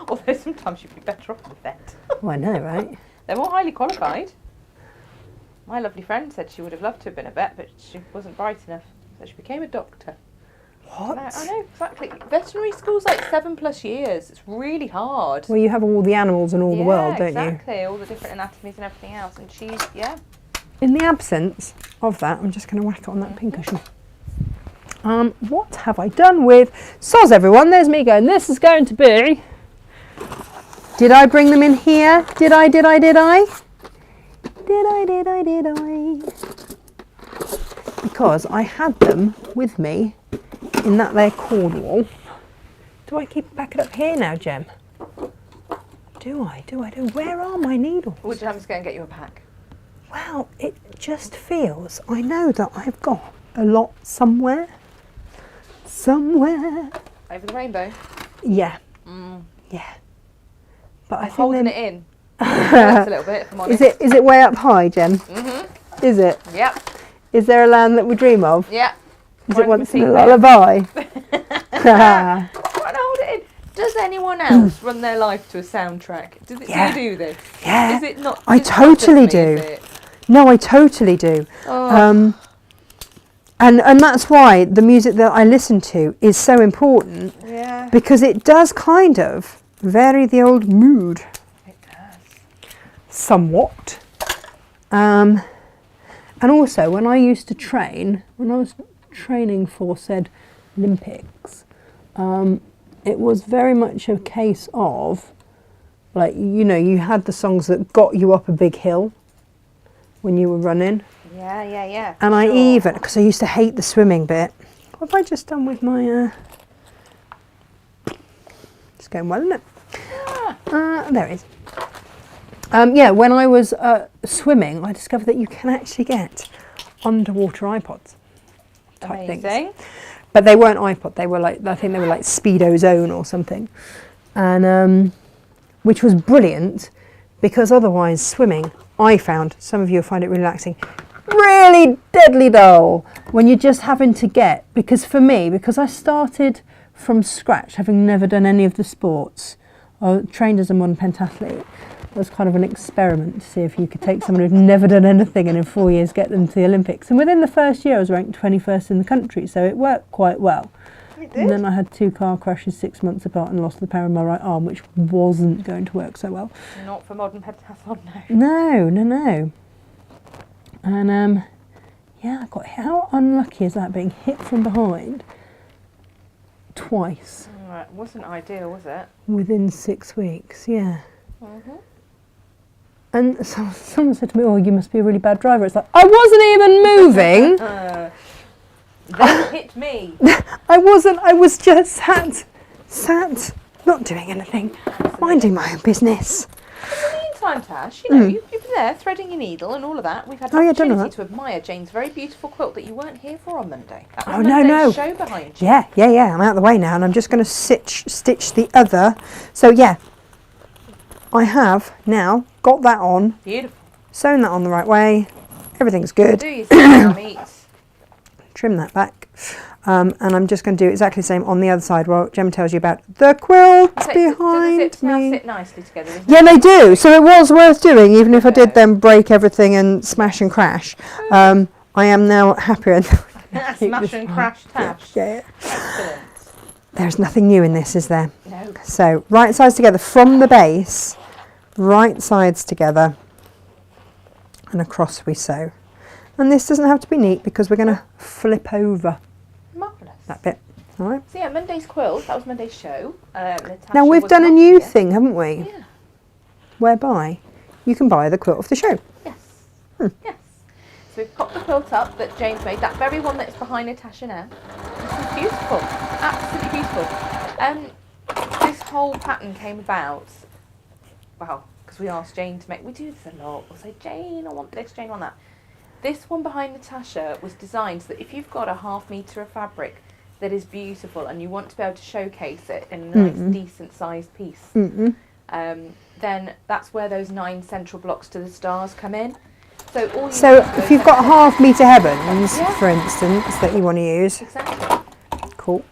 Although sometimes you'd be better off with a vet. Oh, I know, right? They're more highly qualified. My lovely friend said she would have loved to have been a vet, but she wasn't bright enough. So she became a doctor. What? I know, exactly. Veterinary school's like 7+ years. It's really hard. Well, you have all the animals in all the world, don't exactly. All the different anatomies and everything else. And she's, yeah. you? In the absence of that, I'm just going to whack it on that pincushion. What have I done with... Soz, everyone, there's me going, this is going to be... Did I bring them in here? Did I? Because I had them with me in that there Cornwall. Do I keep back it up here now, Jem? Do I? Where are my needles? Would you have to go and get you a pack? Well, it just feels, I know that I've got a lot somewhere. Over the rainbow? Yeah. Yeah. But I think Holding then- it in. Hurts a little bit, if I'm honest. Is it way up high, Jem? Mm-hmm. Is it? Yep. Is there a land that we dream of? Yep. Is it once in a Teeth lullaby? Trying to hold it in. Does anyone else run their life to a soundtrack? Do Yeah. you do this? Yeah. Is it not? I it's not just totally me, do. is it? No, I totally do. Oh. And that's why the music that I listen to is so important, Yeah. because it does kind of vary the old mood It does. somewhat. And also, when I used to train, when I was training for said Olympics, it was very much a case of, like, you know, you had the songs that got you up a big hill when you were running. Yeah. And I sure. even, because I used to hate the swimming bit. What have I just done with my... It's going well, isn't it? There it is. Yeah, when I was swimming, I discovered that you can actually get underwater iPods type Amazing. things. But they weren't iPod, they were like, I think they were like Speedo Zone or something. And which was brilliant because otherwise swimming, I found, some of you will find it relaxing, really deadly dull when you're just having to get, because for me, because I started from scratch, having never done any of the sports, I trained as a modern pentathlete. It was kind of an experiment to see if you could take someone who'd never done anything and in 4 years get them to the Olympics. And within the first year I was ranked 21st in the country, so it worked quite well. It did. And then I had 2 car crashes 6 months apart and lost the power of my right arm, which wasn't going to work so well. Not for modern pentathlon, no. No. And yeah, I got, how unlucky is that, being hit from behind twice It wasn't ideal, was it? within 6 weeks, yeah. Mm-hmm. And someone said to me, "Oh, you must be a really bad driver." It's like, I wasn't even moving. They hit me. I wasn't. I was just sat, not doing anything, minding my own business. In the meantime, Tash, you know, you've been there threading your needle and all of that. We've had the Oh, yeah, done all opportunity that. to admire Jane's very beautiful quilt that you weren't here for on Monday. That was Oh, no, Monday's no. show behind you. Yeah. I'm out of the way now, and I'm just going to stitch the other. So yeah, I have now got that on, Beautiful. sewn that on the right way. Everything's good. Do you see now, meat? Trim that back. And I'm just going to do exactly the same on the other side while Gemma tells you about the quilts So, do the behind zips now me. sit nicely together? Isn't Yeah, it? they do. So it was worth doing, even if I did then break everything and smash and crash. I am now happier. Smash and crash, Tash. Yeah. Excellent. There's nothing new in this, is there? No. So right sides together from the base, right sides together, and across we sew. And this doesn't have to be neat because we're going to flip over Marvellous. that bit. All right. So yeah, Monday's quilt, that was Monday's show. Natasha Now we've was done a not new here. thing, haven't we? Yeah. Whereby you can buy the quilt off the show. Yes. Yes. So we've popped the quilt up that Jane's made, that very one that's behind Natasha now. This is beautiful. Absolutely beautiful. This whole pattern came about, well, because we asked Jane to make, we do this a lot. We'll say, Jane, I want this, Jane, I want that. This one behind Natasha was designed so that if you've got a ½ metre of fabric that is beautiful and you want to be able to showcase it in a nice, decent sized piece, then that's where those 9 central blocks to the stars come in. So all you So want to do if is you've got have- ½ metre heavens, Yeah. for instance, that you want to use, Exactly. cool.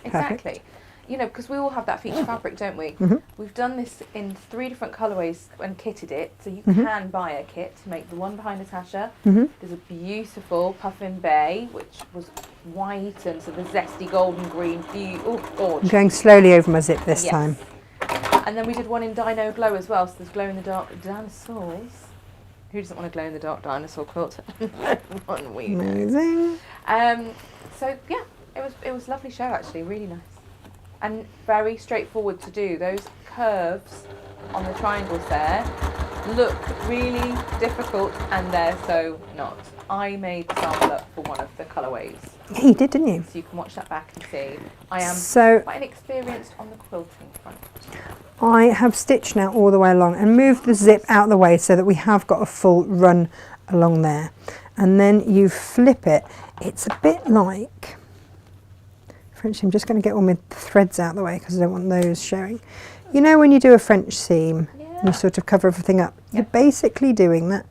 Exactly. You know, because we all have that feature fabric, don't we? We've done this in 3 different colourways and kitted it, so you can buy a kit to make the one behind Natasha. There's a beautiful Puffin Bay, which was white and sort of zesty golden green. Oh, I'm gorgeous. going slowly over my zip this Yes. time. And then we did one in Dino Glow as well, so there's glow-in-the-dark dinosaurs. Who doesn't want a glow-in-the-dark dinosaur quilt? One we know. Amazing. So yeah, it was a lovely show actually, really nice. And very straightforward to do. Those curves on the triangles there look really difficult, and they're so not. I made the sample up for one of the colourways, Yeah, you did, didn't you? so you can watch that back and see. I am So quite inexperienced on the quilting front. I have stitched now all the way along and moved the zip out of the way so that we have got a full run along there. And then you flip it. It's a bit like, French, I'm just going to get all my threads out of the way because I don't want those showing. You know when you do a French seam, and you sort of cover everything up, you're basically doing that.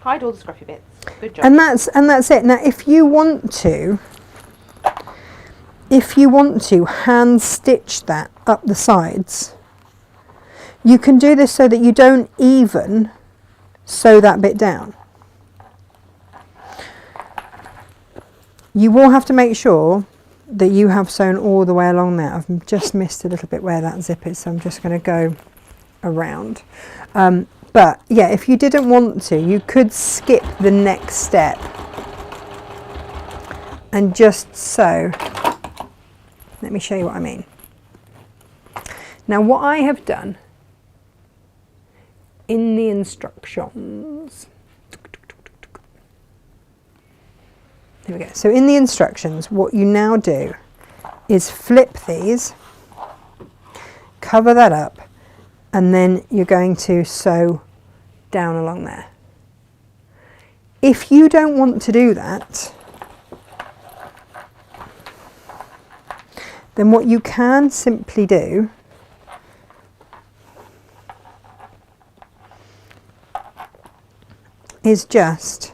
Hide all the scruffy bits. Good job. And that's it. Now if you want to hand stitch that up the sides, you can do this so that you don't even sew that bit down. You will have to make sure that you have sewn all the way along there. I've just missed a little bit where that zip is, so I'm just going to go around. But yeah, if you didn't want to, you could skip the next step and just sew. Let me show you what I mean. Now what I have done in the instructions, there we go. So in the instructions, what you now do is flip these, cover that up, and then you're going to sew down along there. If you don't want to do that, then what you can simply do is just,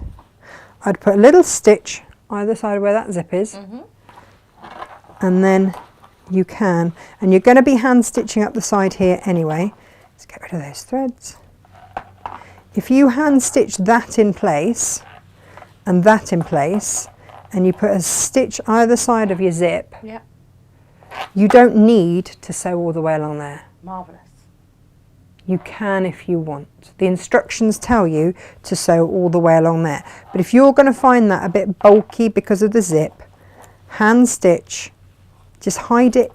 I'd put a little stitch either side of where that zip is, and then you can, and you're going to be hand stitching up the side here anyway. Let's get rid of those threads. If you hand stitch that in place and that in place, and you put a stitch either side of your zip, you don't need to sew all the way along there. Marvellous. You can if you want. The instructions tell you to sew all the way along there. But if you're going to find that a bit bulky because of the zip, hand stitch, just hide it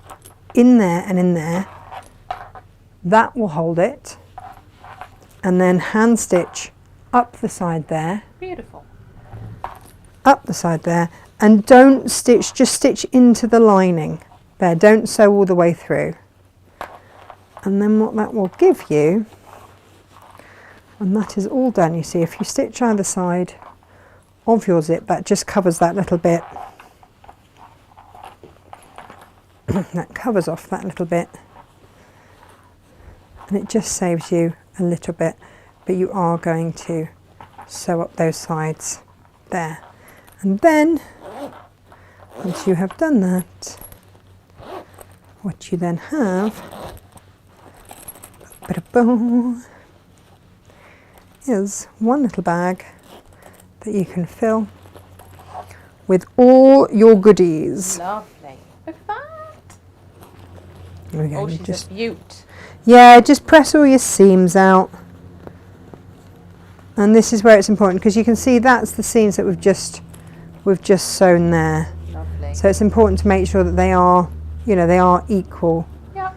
in there and in there. That will hold it. And then hand stitch up the side there. Beautiful. Up the side there. And don't stitch, just stitch into the lining. There, don't sew all the way through. And then what that will give you, and that is all done, you see, if you stitch either side of your zip, that just covers that little bit. That covers off that little bit. And it just saves you a little bit, but you are going to sew up those sides there. And then, once you have done that, what you then have is one little bag that you can fill with all your goodies. Lovely. Look at that. There we go. Oh, You she's just, a beaut. yeah, just press all your seams out. And this is where it's important, because you can see that's the seams that we've just sewn there. Lovely. So it's important to make sure that they are, you know, they are equal. Yep.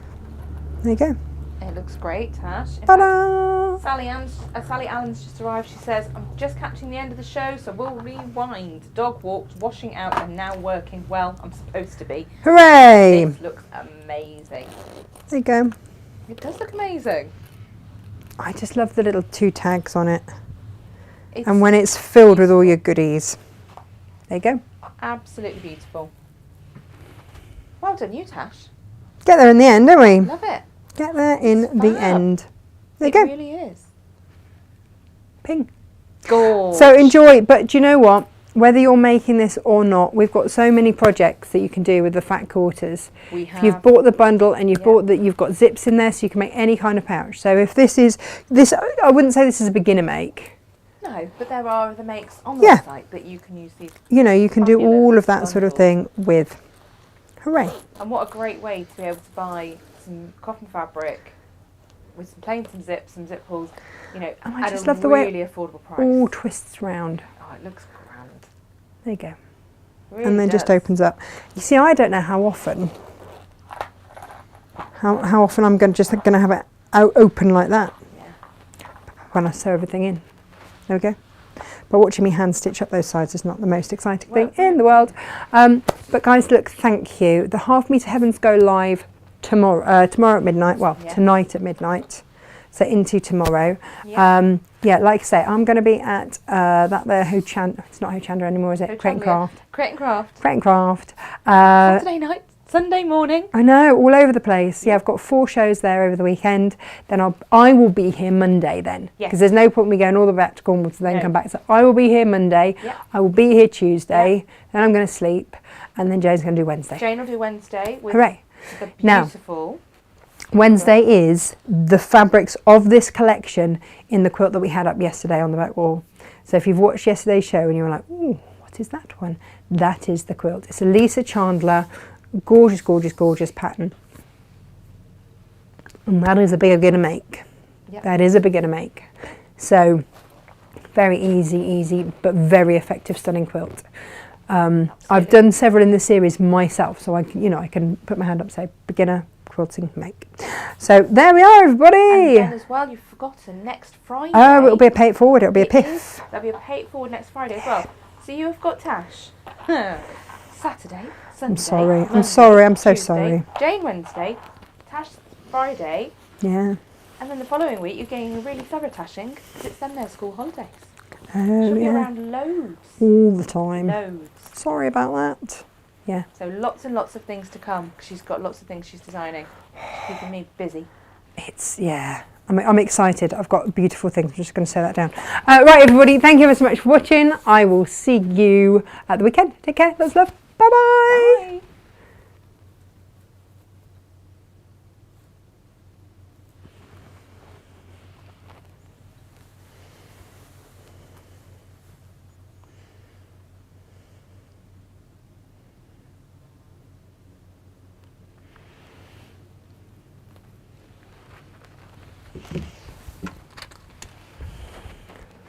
There you go. It looks great, Tash. In Ta-da! fact, Sally Allen's just arrived. She says, I'm just catching the end of the show, so we'll rewind. Dog walked, washing out, and now working. Well, I'm supposed to be. Hooray! This looks amazing. There you go. It does look amazing. I just love the little 2 tags on it. It's And when it's filled with all your goodies. There you go. absolutely beautiful. Well done, you, Tash. Get there in the end, don't we? Love it. Get there in It's the fab. end. There you It go. really is. Ping. Gorgeous. So enjoy, but do you know what? Whether you're making this or not, we've got so many projects that you can do with the fat quarters. We If you've have. bought the bundle and you've bought that, you've got zips in there, so you can make any kind of pouch. So if this is this, I wouldn't say this is a beginner make. No, but there are other makes on the Yeah. website that you can use these. You know, you can do Fabulous all of that sort of bundles. thing with. Hooray! And what a great way to be able to buy some cotton fabric with some plain, some zips, some zip pulls, you know, Oh, I at just a love the way really affordable price. All twists round. Oh, it looks grand. There you go. Really And then just does. opens up. You see, I don't know how often. How often I'm going to have it open like that Yeah. when I sew everything in. There we go. But watching me hand stitch up those sides is not the most exciting thing in the world. But guys, look, thank you. The Half Metre Heavens go live tomorrow. Tomorrow at midnight. Well, Yeah. tonight at midnight. So into tomorrow. Yeah. Yeah, like I say, I'm going to be at that there Ho Chandler. It's not Ho Chandler anymore, is it? Ho Crate and Chandler. Craft. Crate and Craft. Crate and Craft. Saturday night, Sunday morning. I know, all over the place. Yeah, I've got 4 shows there over the weekend. Then I will be here Monday then. Yes. Because there's no point me going all the way back to Cornwall to then No. come back. So I will be here Monday. Yeah. I will be here Tuesday. Then I'm going to sleep. And then Joe's going to do Wednesday. Jane will do Wednesday with Hooray. the Now- beautiful. Wednesday is the fabrics of this collection in the quilt that we had up yesterday on the back wall. So if you've watched yesterday's show and you're like, ooh, what is that one? That is the quilt. It's a Lisa Chandler, gorgeous, gorgeous, gorgeous pattern. And that is a beginner make. Yep. That is a beginner make. So very easy, but very effective, stunning quilt. I've done several in the series myself, so I can put my hand up and say beginner quilting make. So there we are, everybody. And then as well, you've forgotten next Friday. Oh, it'll be a pay it forward. It'll be a It piff. is. There'll be a pay it forward next Friday as well. So you have got Tash Saturday, Sunday. I'm sorry. Monday, I'm sorry. I'm so Tuesday, sorry. Jane Wednesday, Tash Friday, Yeah. and then the following week you're getting a really thorough tashing because it's then their school holidays. Oh, She'll be yeah. around loads. All the time. Loads. Sorry about that. Yeah. So lots and lots of things to come. She's got lots of things she's designing. She's keeping me busy. I'm excited. I've got beautiful things. I'm just going to say that down. Right, everybody. Thank you ever so much for watching. I will see you at the weekend. Take care. Lots of love. Bye-bye. Bye.